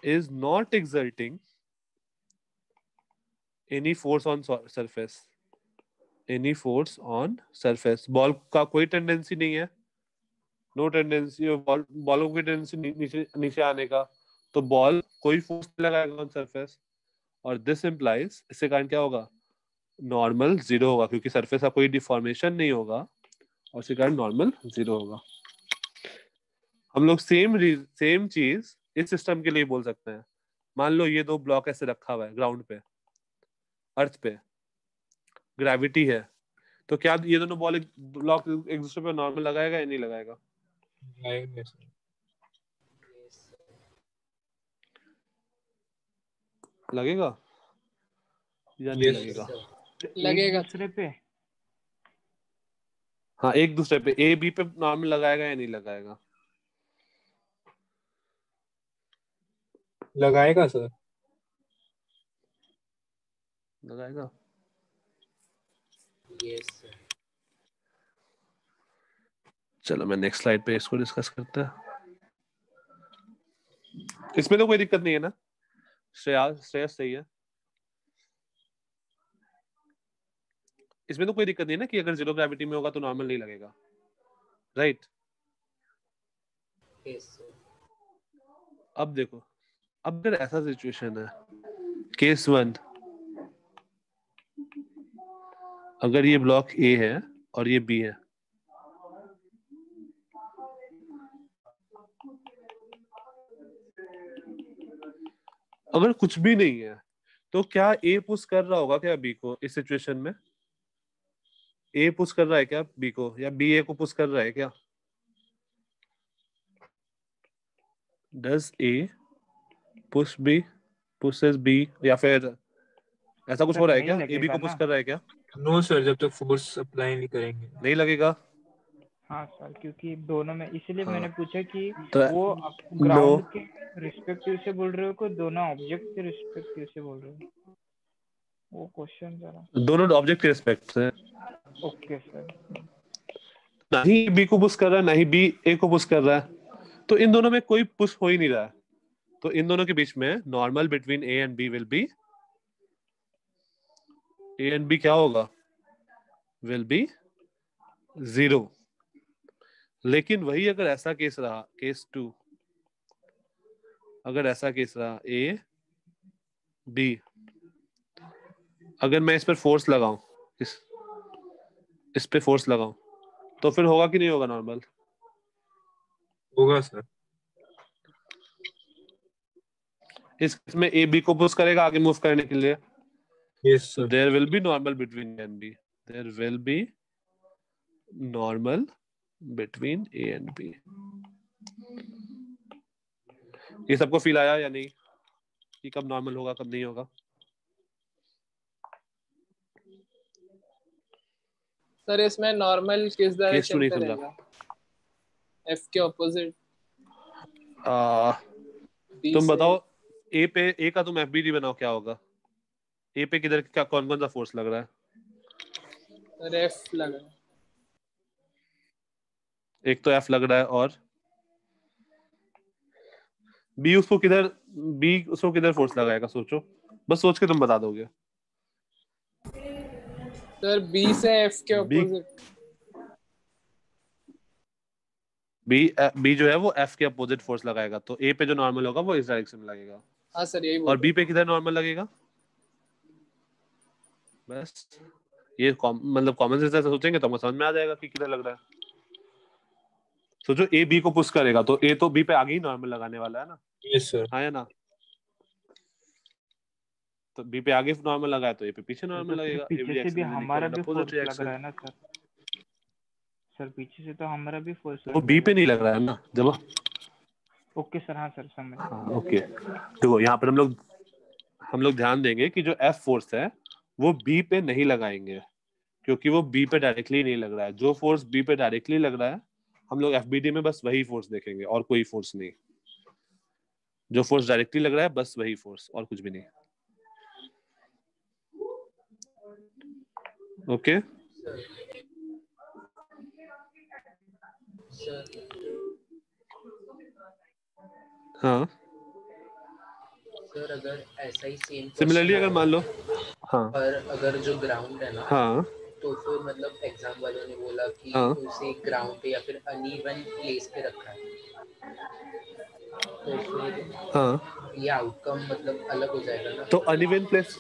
Speaker 1: is not exerting any force on surface, any force on surface. Ball का कोई टेंडेंसी नहीं है, नो टेंडेंसी। बॉल को कोई टेंडेंसी नीचे नीचे आने का, तो बॉल कोई फोर्स नहीं लगाएगा ऑन सरफेस। और दिस इंप्लाइज, इससे कारण क्या होगा? नॉर्मल जीरो होगा, क्योंकि सरफेस का कोई डिफॉर्मेशन नहीं होगा, और इसके कारण नॉर्मल जीरो होगा। हम लोग सेम चीज इस सिस्टम के लिए बोल सकते हैं। मान लो ये दो ब्लॉक ऐसे रखा हुआ है ग्राउंड पे, अर्थ पे, ग्रेविटी है, तो क्या ये दोनों ब्लॉक एक दूसरे पे नॉर्मल लगाएगा या नहीं लगाएगा? लगेगा या नहीं लगेगा?
Speaker 10: लगेगा
Speaker 2: दूसरे पे।
Speaker 1: हाँ, एक दूसरे पे, ए बी पे नॉर्मल लगाएगा या नहीं लगाएगा?
Speaker 3: लगाएगा सर।
Speaker 1: लगाएगा।
Speaker 12: Yes sir.
Speaker 1: चलो मैं नेक्स्ट स्लाइड पे इसको डिस्कस करते हैं। इसमें तो कोई दिक्कत नहीं है ना? श्रेयस सही है। इसमें तो कोई दिक्कत नहीं है ना कि अगर जीरो ग्रेविटी में होगा तो नॉर्मल नहीं लगेगा, राइट?
Speaker 12: Yes sir.
Speaker 1: अब देखो, अब अगर ऐसा सिचुएशन है, केस 1, अगर ये ब्लॉक ए है और ये बी है, अगर कुछ भी नहीं है, तो क्या ए पुश कर रहा होगा क्या बी को? इस सिचुएशन में ए पुश कर रहा है क्या बी को, या बी ए को पुश कर रहा है क्या? Does A push B, pushes B, या फिर ऐसा कुछ हो रहा है क्या? ए बी को पुश कर रहा है क्या?
Speaker 3: नो सर, जब तक फोर्स अप्लाई नहीं करेंगे
Speaker 1: नहीं लगेगा।
Speaker 2: हाँ सर, क्योंकि दोनों में, इसलिए
Speaker 1: हाँ,
Speaker 2: मैंने पूछा कि
Speaker 1: तो
Speaker 2: वो ग्राउंड के रिस्पेक्टिव से बोल रहे हो कि दोनों ऑब्जेक्ट के रिस्पेक्टिव से बोल रहे हो? वो क्वेश्चन जरा।
Speaker 1: दोनों ऑब्जेक्ट के रिस्पेक्ट से।
Speaker 2: Okay sir.
Speaker 1: ना ही बी को पुश कर रहा है, ना ही बी ए को पुश कर रहा है, तो इन दोनों में कोई पुश हो ही नहीं रहा है। तो इन दोनों के बीच में normal between A and B will be, A and B क्या होगा? Will be zero. लेकिन वही अगर ऐसा केस रहा, केस 2, अगर ऐसा केस रहा ए बी, अगर मैं इस पर फोर्स लगाऊं, इस पे फोर्स लगाऊं, तो फिर होगा कि नहीं होगा नॉर्मल?
Speaker 3: होगा सर।
Speaker 1: इसमें ए बी को पुश करेगा आगे मूव करने के लिए.
Speaker 3: Yes, sir.
Speaker 1: There will be normal between A and B. There will be normal between A and B. ये सबको फील आया या नहीं कि कब नॉर्मल होगा कब नहीं होगा?
Speaker 10: सर इसमें नॉर्मल किस डायरेक्शन
Speaker 1: नहीं
Speaker 10: पे
Speaker 1: समझा.
Speaker 10: रहेगा? एफ के ऑपोजिट.
Speaker 1: तुम बताओ ए पे, ए का तुम एफबीडी बनाओ क्या होगा? ए पे किधर क्या कौन कौन सा फोर्स लग रहा है?
Speaker 10: सर एफ लग रहा है.
Speaker 1: एक तो एफ लग रहा है और बी उसको किधर फोर्स लगाएगा? सोचो, बस सोच के तुम बता दोगे.
Speaker 10: सर बी से एफ के ऑपोजिट.
Speaker 1: बी जो है वो एफ के अपोजिट फोर्स लगाएगा, तो ए पे जो नॉर्मल होगा वो इस डायरेक्शन में लगेगा.
Speaker 10: हाँ सर यही
Speaker 1: और बी पे किधर नॉर्मल लगेगा? बस ये मतलब कॉमन सेंस से सोचेंगे तो हमको समझ में आ जाएगा कि किधर लग रहा है. सोचो ए बी को पुश करेगा तो ए तो बी पे आगे ही नॉर्मल लगाने वाला है ना.
Speaker 3: Yes sir.
Speaker 1: हाँ या ना? तो बी पे आगे नॉर्मल लगाया तो ए पे पीछे नॉर्मल लगेगा.
Speaker 2: पीछे से भी हमारा भी फोर्स लग रहा है ना सर. सर पीछे से तो हमारा भी फोर्स
Speaker 1: वो बी पे नहीं लग रहा है ना जब.
Speaker 2: Okay sir. हाँ सर समझ.
Speaker 1: हाँ ओके. देखो यहाँ पर हम लोग ध्यान देंगे कि जो एफ फोर्स है वो बी पे नहीं लगाएंगे क्योंकि वो बी पे डायरेक्टली नहीं लग रहा है. जो फोर्स बी पे डायरेक्टली लग रहा है हम लोग एफबीडी में बस वही फोर्स देखेंगे और कोई फोर्स नहीं. जो फोर्स डायरेक्टली लग रहा है बस वही फोर्स और कुछ भी नहीं. ओके. हाँ
Speaker 14: सर अगर ऐसा ही सेम
Speaker 1: सिमिलरली अगर मान लो. हाँ
Speaker 14: पर अगर जो ग्राउंड है ना.
Speaker 1: हाँ
Speaker 14: तो फिर मतलब एग्जाम वालों ने बोला कि
Speaker 1: हाँ
Speaker 14: उसे ग्राउंड पे या फिर अनइवन प्लेस पे रखा है तो फिर
Speaker 1: हाँ
Speaker 14: ये आउटकम मतलब अलग हो जाएगा ना.
Speaker 1: तो अनइवन प्लेस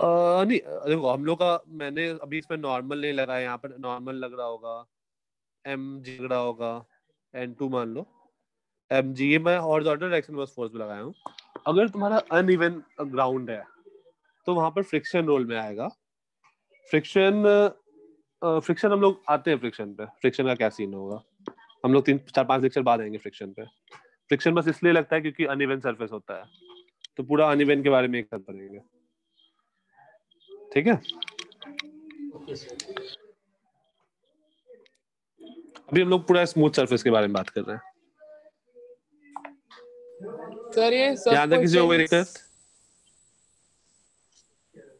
Speaker 1: नहीं. देखो हम लोग का मैंने अभी इसमें नॉर्मल नहीं लगाया. यहाँ पर नॉर्मल लग रहा होगा, एम जी लग रहा होगा, N2 मान लो. एम जी मैं हॉरिजॉन्टल डायरेक्शन में फोर्स लगाया हूँ. अगर तुम्हारा अनइवन ग्राउंड है तो वहां पर फ्रिक्शन रोल में आएगा. फ्रिक्शन हम लोग आते हैं फ्रिक्शन पे. फ्रिक्शन का क्या सीन होगा हम लोग 3-4-5 लेक्चर बाद आएंगे फ्रिक्शन पे. फ्रिक्शन बस इसलिए लगता है क्योंकि अनइवन सरफेस होता है तो पूरा अनइवन के बारे में एक साथ पढ़ेंगे. ठीक है. अभी हम लोग पूरा स्मूथ सरफेस के बारे में बात कर रहे हैं.
Speaker 10: सर ये सब
Speaker 1: यहाँ तक किसी को कोई दिक्कत?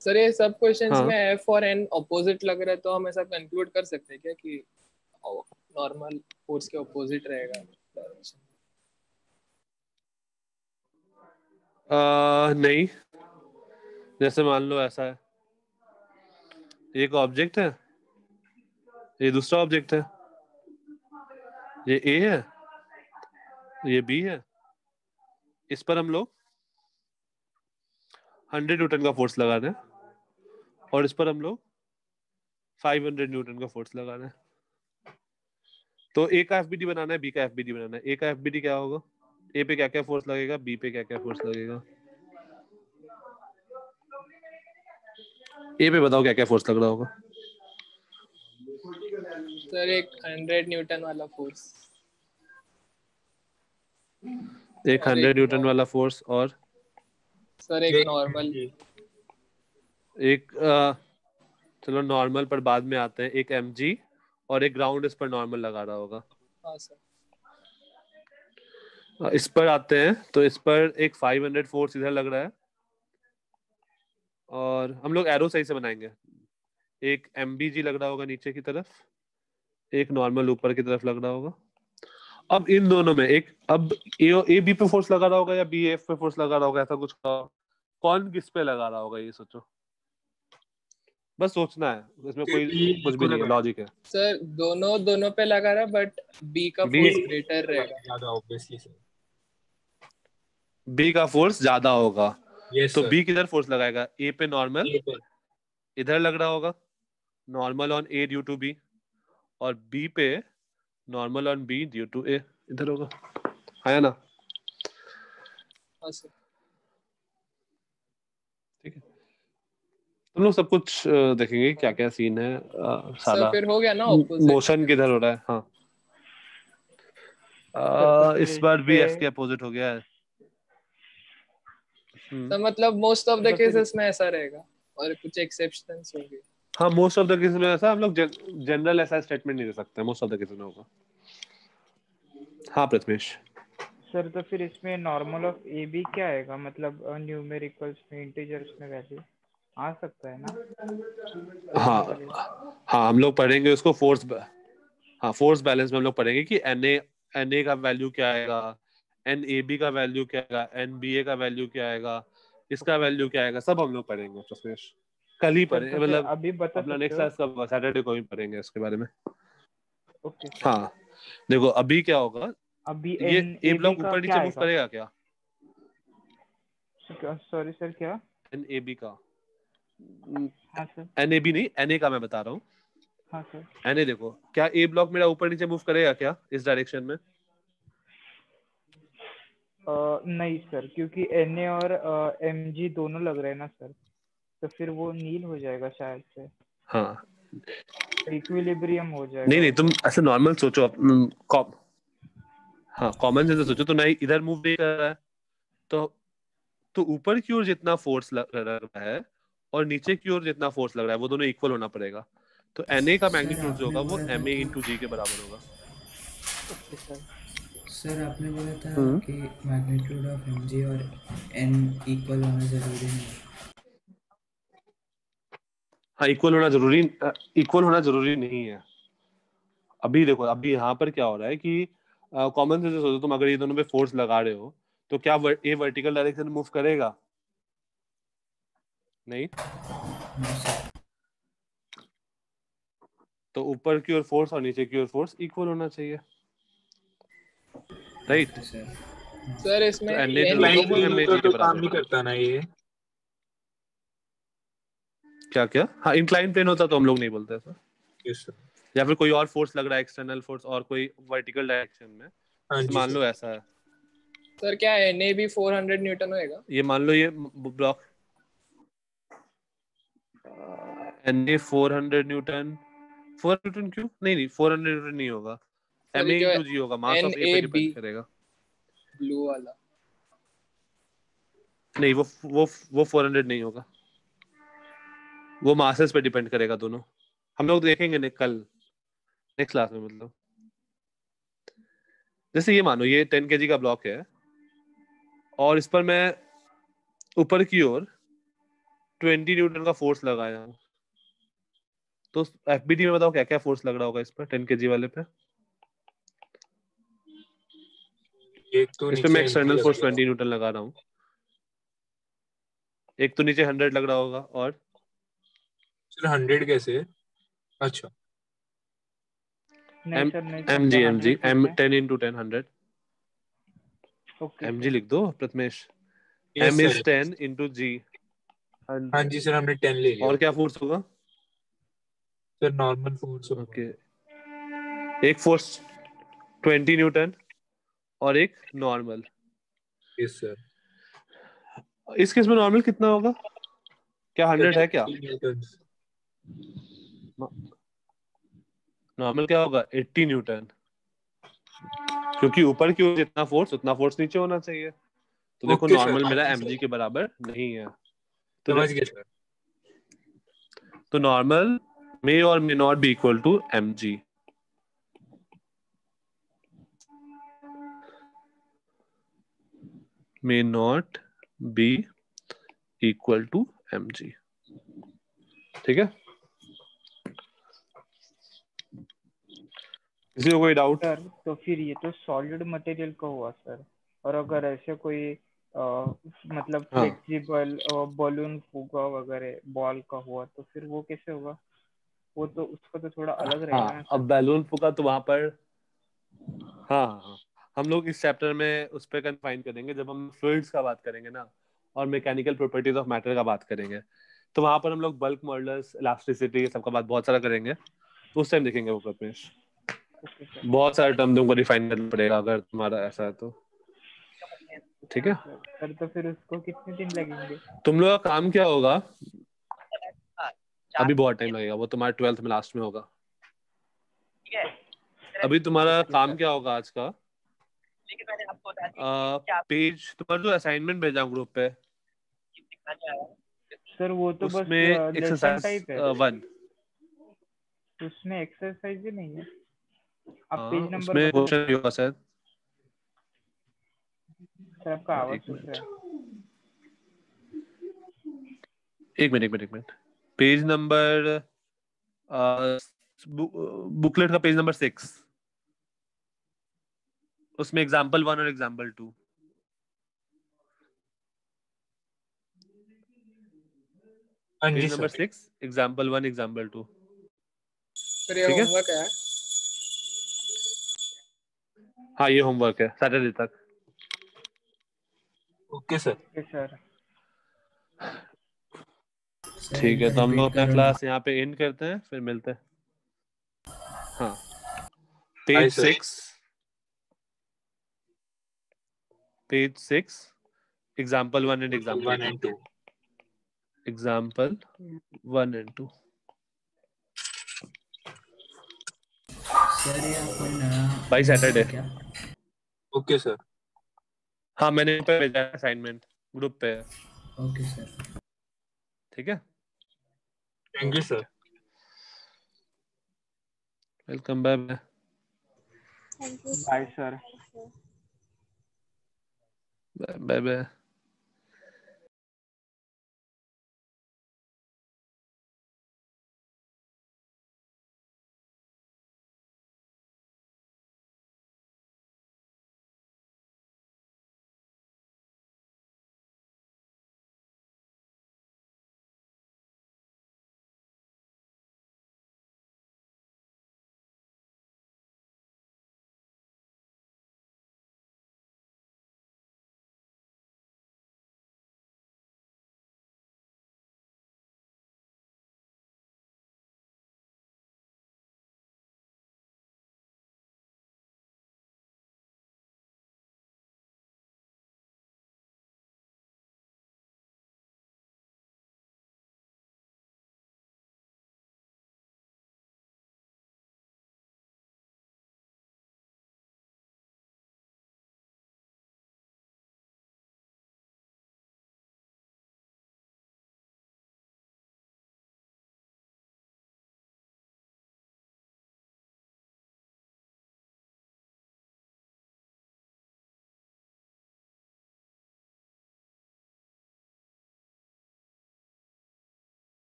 Speaker 10: सर ये सब क्वेश्चंस
Speaker 1: हाँ.
Speaker 10: में एफ और एन ऑपोजिट लग रहा है तो हम ऐसा कंक्लूड कर सकते हैं क्या कि नॉर्मल फोर्स के ऑपोजिट रहेगा डायरेक्शन?
Speaker 1: नहीं. जैसे मान लो ऐसा है, एक ऑब्जेक्ट है, ये दूसरा ऑब्जेक्ट है, ये ए है, ये बी है. इस पर हम लोग 100 न्यूटन का फोर्स लगा रहे हैं और इस पर हम लोग 500 न्यूटन का फोर्स लगा रहे हैं. तो ए का एफबीडी बनाना है, बी का एफबीडी बनाना है. ए का एफबीडी क्या होगा? ए पे क्या क्या फोर्स लगेगा, बी पे क्या क्या फोर्स लगेगा. ए पे बताओ क्या क्या फोर्स लग रहा होगा.
Speaker 10: सर एक 100 न्यूटन वाला फोर्स.
Speaker 1: एक 100 न्यूटन वाला फोर्स और
Speaker 10: सर एक नॉर्मल.
Speaker 1: एक चलो नॉर्मल पर बाद में आते हैं. एक mg और एक ग्राउंड इस पर नॉर्मल लगा रहा होगा.
Speaker 10: हाँ सर.
Speaker 1: इस पर आते हैं तो इस पर एक 500 फोर्स इधर लग रहा है और हम लोग एरो सही से बनाएंगे. एक mbg लग रहा होगा नीचे की तरफ, एक नॉर्मल ऊपर की तरफ लग रहा होगा. अब इन दोनों में एक अब ए बी पे फोर्स लगा रहा होगा या बी एफ पे फोर्स लगा रहा होगा, ऐसा कुछ कौन किस पे लगा रहा होगा ये सोचो. बस सोचना है, इसमें कोई कुछ भी नहीं है, लॉजिक है.
Speaker 10: सर दोनों पे लगा रहा बट बी का फोर्स ग्रेटर रहेगा
Speaker 3: ज्यादा ऑब्वियसली सर.
Speaker 1: बी का फोर्स ज्यादा होगा.
Speaker 3: yes,
Speaker 1: तो
Speaker 3: sir.
Speaker 1: बी किधर फोर्स लगाएगा? ए पे नॉर्मल इधर लग रहा होगा, normal on A due to B, और बी पे normal on B due to A इधर होगा. है ना?
Speaker 10: हाँ सर।
Speaker 1: ठीक है, तुम लोग सब कुछ देखेंगे क्या क्या सीन है,
Speaker 10: सर
Speaker 1: साला
Speaker 10: फिर हो गया ना ऑपोजिट?
Speaker 1: मोशन किधर हो रहा है। हाँ
Speaker 2: तो फिर
Speaker 1: इस बार भी
Speaker 2: पे
Speaker 1: एक्स के अपोजिट हो गया है।
Speaker 10: तो मतलब मोस्ट ऑफ द
Speaker 2: तो फिर
Speaker 10: केसेस में ऐसा रहेगा और कुछ एक्सेप्शंस होंगे।
Speaker 1: हाँ मोस्ट ऑफ द केसेस में ऐसा हम लोग जनरल ऐसा स्टेटमेंट नहीं दे सकते, मोस्ट ऑफ द केसेस में होगा। हाँ प्रथमेश।
Speaker 2: सर तो फिर इसमें नॉर्मल ऑफ ए बी क्या आएगा, मतलब न्यूमेरिकल्स में इंटीजर्स में वैल्यू आ सकता है ना?
Speaker 1: हाँ हाँ हम लोग पढ़ेंगे उसको फोर्स, हाँ फोर्स बैलेंस में हम लोग पढ़ेंगे कि एन ए का वैल्यू क्या आएगा, एन ए बी का वैल्यू क्या आएगा, एन बी ए का वैल्यू क्या आएगा, इसका वैल्यू क्या आएगा, सब हम लोग पढ़ेंगे प्रथमेश। कल ही
Speaker 2: सर
Speaker 1: पढ़ेंगे,
Speaker 2: तो फिर
Speaker 1: मतलब
Speaker 2: अभी बता
Speaker 1: अपना
Speaker 2: सकते
Speaker 1: नेक्स्ट
Speaker 2: हो?
Speaker 1: क्लास का सैटरडे को ही पढ़ेंगे इसके बारे में।
Speaker 2: Okay sir.
Speaker 1: हाँ देखो अभी क्या होगा,
Speaker 2: अभी
Speaker 1: ये
Speaker 2: N
Speaker 1: A
Speaker 2: A B
Speaker 1: block
Speaker 2: का
Speaker 1: ऊपर
Speaker 2: क्या
Speaker 1: नीचे मूव
Speaker 2: आएगा?
Speaker 1: करेगा क्या?
Speaker 2: सॉरी सर क्या?
Speaker 1: एन ए बी का,
Speaker 2: हाँ सर।
Speaker 1: एन ए बी नहीं, एन ए का मैं बता रहा हूँ।
Speaker 2: हाँ सर।
Speaker 1: एन ए देखो, क्या ए ब्लॉक मेरा ऊपर नीचे मूव करेगा क्या इस डायरेक्शन में?
Speaker 2: नहीं सर, क्योंकि एन ए और एम जी दोनों लग रहे हैं ना सर, तो फिर वो नील हो जाएगा शायद से,
Speaker 1: हाँ
Speaker 2: इक्विलिब्रियम हो जाएगा।
Speaker 1: नहीं नहीं, तुम ऐसे नॉर्मल सोचो, हाँ कॉमन सेंस से सोचो, तो नहीं इधर मूव नहीं कर रहा है, तो ऊपर की ओर जितना फोर्स लग रहा है और नीचे की ओर जितना फोर्स लग रहा है वो दोनों इक्वल होना पड़ेगा। तो एन ए का
Speaker 5: सर
Speaker 1: मैग्नीट्यूड जो
Speaker 5: आपने
Speaker 1: होगा वो
Speaker 5: बोला था
Speaker 1: एम ए
Speaker 5: कि
Speaker 1: इंटू जी के बराबर होगा।
Speaker 5: सर आपने बोला था कि मैग्नीट्यूड ऑफ एम जी और एन इक्वल होना जरूरी नहीं है।
Speaker 1: हाँ इक्वल होना जरूरी नहीं है। अभी देखो, अभी यहाँ पर क्या हो रहा है कि कॉमन सेंस से सोचो, तुम अगर ये दोनों पे फोर्स लगा रहे हो तो क्या ए वर्टिकल डायरेक्शन मूव करेगा? नहीं। तो ऊपर की ओर फोर्स और नीचे की ओर फोर्स इक्वल होना चाहिए, राइट?
Speaker 10: सर इसमें
Speaker 1: तो एन
Speaker 3: इंक्लाइन
Speaker 1: वो एम ए जी के
Speaker 3: तो काम
Speaker 1: बराबर
Speaker 3: नहीं
Speaker 1: होगा।
Speaker 3: करता ना ये?
Speaker 1: क्या क्या? हाँ इंक्लाइन प्लेन होता तो हम लोग नहीं बोलते सर।
Speaker 3: Yes sir.
Speaker 1: या फिर कोई और फोर्स लग रहा है, एक्सटर्नल फोर्स और कोई वर्टिकल डायरेक्शन में,
Speaker 3: जी
Speaker 1: मान
Speaker 3: सर।
Speaker 1: लो ऐसा है,
Speaker 10: सर क्या एन ए भी 400 न्यूटन होएगा?
Speaker 1: ये मान लो ये block N A 400 newton, 400 newton क्यों? नहीं 400 न्यूटन नहीं होगा, एम ए इंटू जी होगा, मास ऑफ ए पे डिपेंड करेगा।
Speaker 10: ब्लू वाला
Speaker 1: नहीं वो 400 नहीं होगा, वो मासेस पे डिपेंड करेगा दोनों। हम लोग देखेंगे कल नेक्स्ट क्लास में। मतलब जैसे ये मानो ये 10 kg का ब्लॉक है और इस पर मैं ऊपर की ओर 20 न्यूटन का फोर्स लगाया हूँ, तो एफबीटी में बताओ क्या क्या फोर्स लग रहा होगा इस पर 10 kg वाले पे?
Speaker 3: एक तो
Speaker 1: इस पे मैं एक्सटर्नल फोर्स 20 न्यूटन लगा रहा हूँ, एक तो नीचे 100 लग रहा होगा, और
Speaker 3: सर 100 कैसे? अच्छा
Speaker 2: नहीं सर नहीं,
Speaker 1: M G 10 into 10 100
Speaker 2: okay
Speaker 1: M G लिख दो Prathamesh.
Speaker 3: Yes,
Speaker 1: M is
Speaker 3: sir.
Speaker 1: 10 into G.
Speaker 3: हाँ जी सर, हमने 10 ले लिया।
Speaker 1: और क्या फोर्स होगा
Speaker 3: सर? नॉर्मल फोर्स होगा।
Speaker 1: ओके, एक फोर्स 20 न्यूटन और एक नॉर्मल।
Speaker 3: Yes sir.
Speaker 1: इस केस में नॉर्मल कितना होगा? क्या 100 है क्या? नॉर्मल क्या होगा? 80 न्यूटन, क्योंकि ऊपर की ओर जितना फोर्स उतना फोर्स नीचे होना चाहिए। तो देखो नॉर्मल मेरा mg के बराबर नहीं है,
Speaker 3: समझ गए सर।
Speaker 1: तो normal may or may not be equal to mg। may not be equal to mg। ठीक है, किसी को कोई डाउट?
Speaker 2: सर तो फिर ये तो सॉलिड मटेरियल का हुआ सर, और अगर ऐसे कोई मतलब फ्लेक्सिबल बलून फुगा वगैरह बॉल का हुआ तो फिर वो कैसे होगा? वो तो उसका तो थोड़ा अलग रहेगा ना।
Speaker 1: अब बैलून फुका तो वहां पर हाँ हम लोग इस चैप्टर में उस पर कन्फाइन करेंगे जब हम फ्लूइड्स का बात करेंगे ना, और मैकेनिकल प्रॉपर्टीज ऑफ मैटर का बात करेंगे, तो वहां पर हम लोग बल्क मॉडल्स, इलास्टिसिटी, सबका बात बहुत सारा करेंगे, तो उस टाइम देखेंगे वो प्रमेश। बहुत सारे टर्म तुमको डिफाइन करना पड़ेगा अगर तुम्हारा ऐसा है तो। ठीक है।
Speaker 2: सर तो फिर उसको कितने दिन लगेंगे?
Speaker 1: तुम लोग का काम क्या होगा, अभी बहुत टाइम लगेगा, वो तुम्हारे 12th में लास्ट में होगा। अभी तुम्हारा काम क्या होगा आज का, पेज तुम्हारा जो असाइनमेंट भेजा ग्रुप पे,
Speaker 2: सर वो तो बस
Speaker 1: उसमें
Speaker 2: लेसन
Speaker 1: एक्सरसाइज
Speaker 2: टाइप है,
Speaker 1: 1,
Speaker 2: उसमें एक्सरसाइज ही नहीं है। आप
Speaker 1: हाँ
Speaker 2: पेज नंबर
Speaker 1: उसमें
Speaker 2: बता
Speaker 1: क्वेश्चन
Speaker 2: सकते
Speaker 1: भी होगा शायद।
Speaker 2: हैं? सर आपका आवाज
Speaker 1: एक
Speaker 2: सुन
Speaker 1: मिनट
Speaker 2: रहा है।
Speaker 1: एक मिनट, पेज नंबर बुकलेट का पेज नंबर 6, उसमें एग्जाम्पल 1 और example 2। Page number 6, example 1, example 2।
Speaker 10: Sir ये
Speaker 1: ठीक है,
Speaker 10: होमवर्क है।
Speaker 1: हाँ ये होमवर्क है सैटरडे तक।
Speaker 3: Okay sir.
Speaker 2: Okay sir.
Speaker 1: ठीक है, तो हम लोग अपना क्लास यहाँ पे एंड करते हैं, फिर मिलते हैं। हाँ, page 6 example 1 and example 2। Example 1 and 2।
Speaker 5: Sir ये आपको नया
Speaker 1: बाय सैटरडे।
Speaker 5: क्या?
Speaker 3: Okay sir.
Speaker 1: हाँ मैंने पे भेजा है असाइनमेंट, ग्रुप पे है।
Speaker 5: Okay sir.
Speaker 1: ठीक है,
Speaker 3: thank you sir.
Speaker 1: Welcome, bye bye.
Speaker 6: Thank you
Speaker 2: bye sir.
Speaker 1: Bye bye.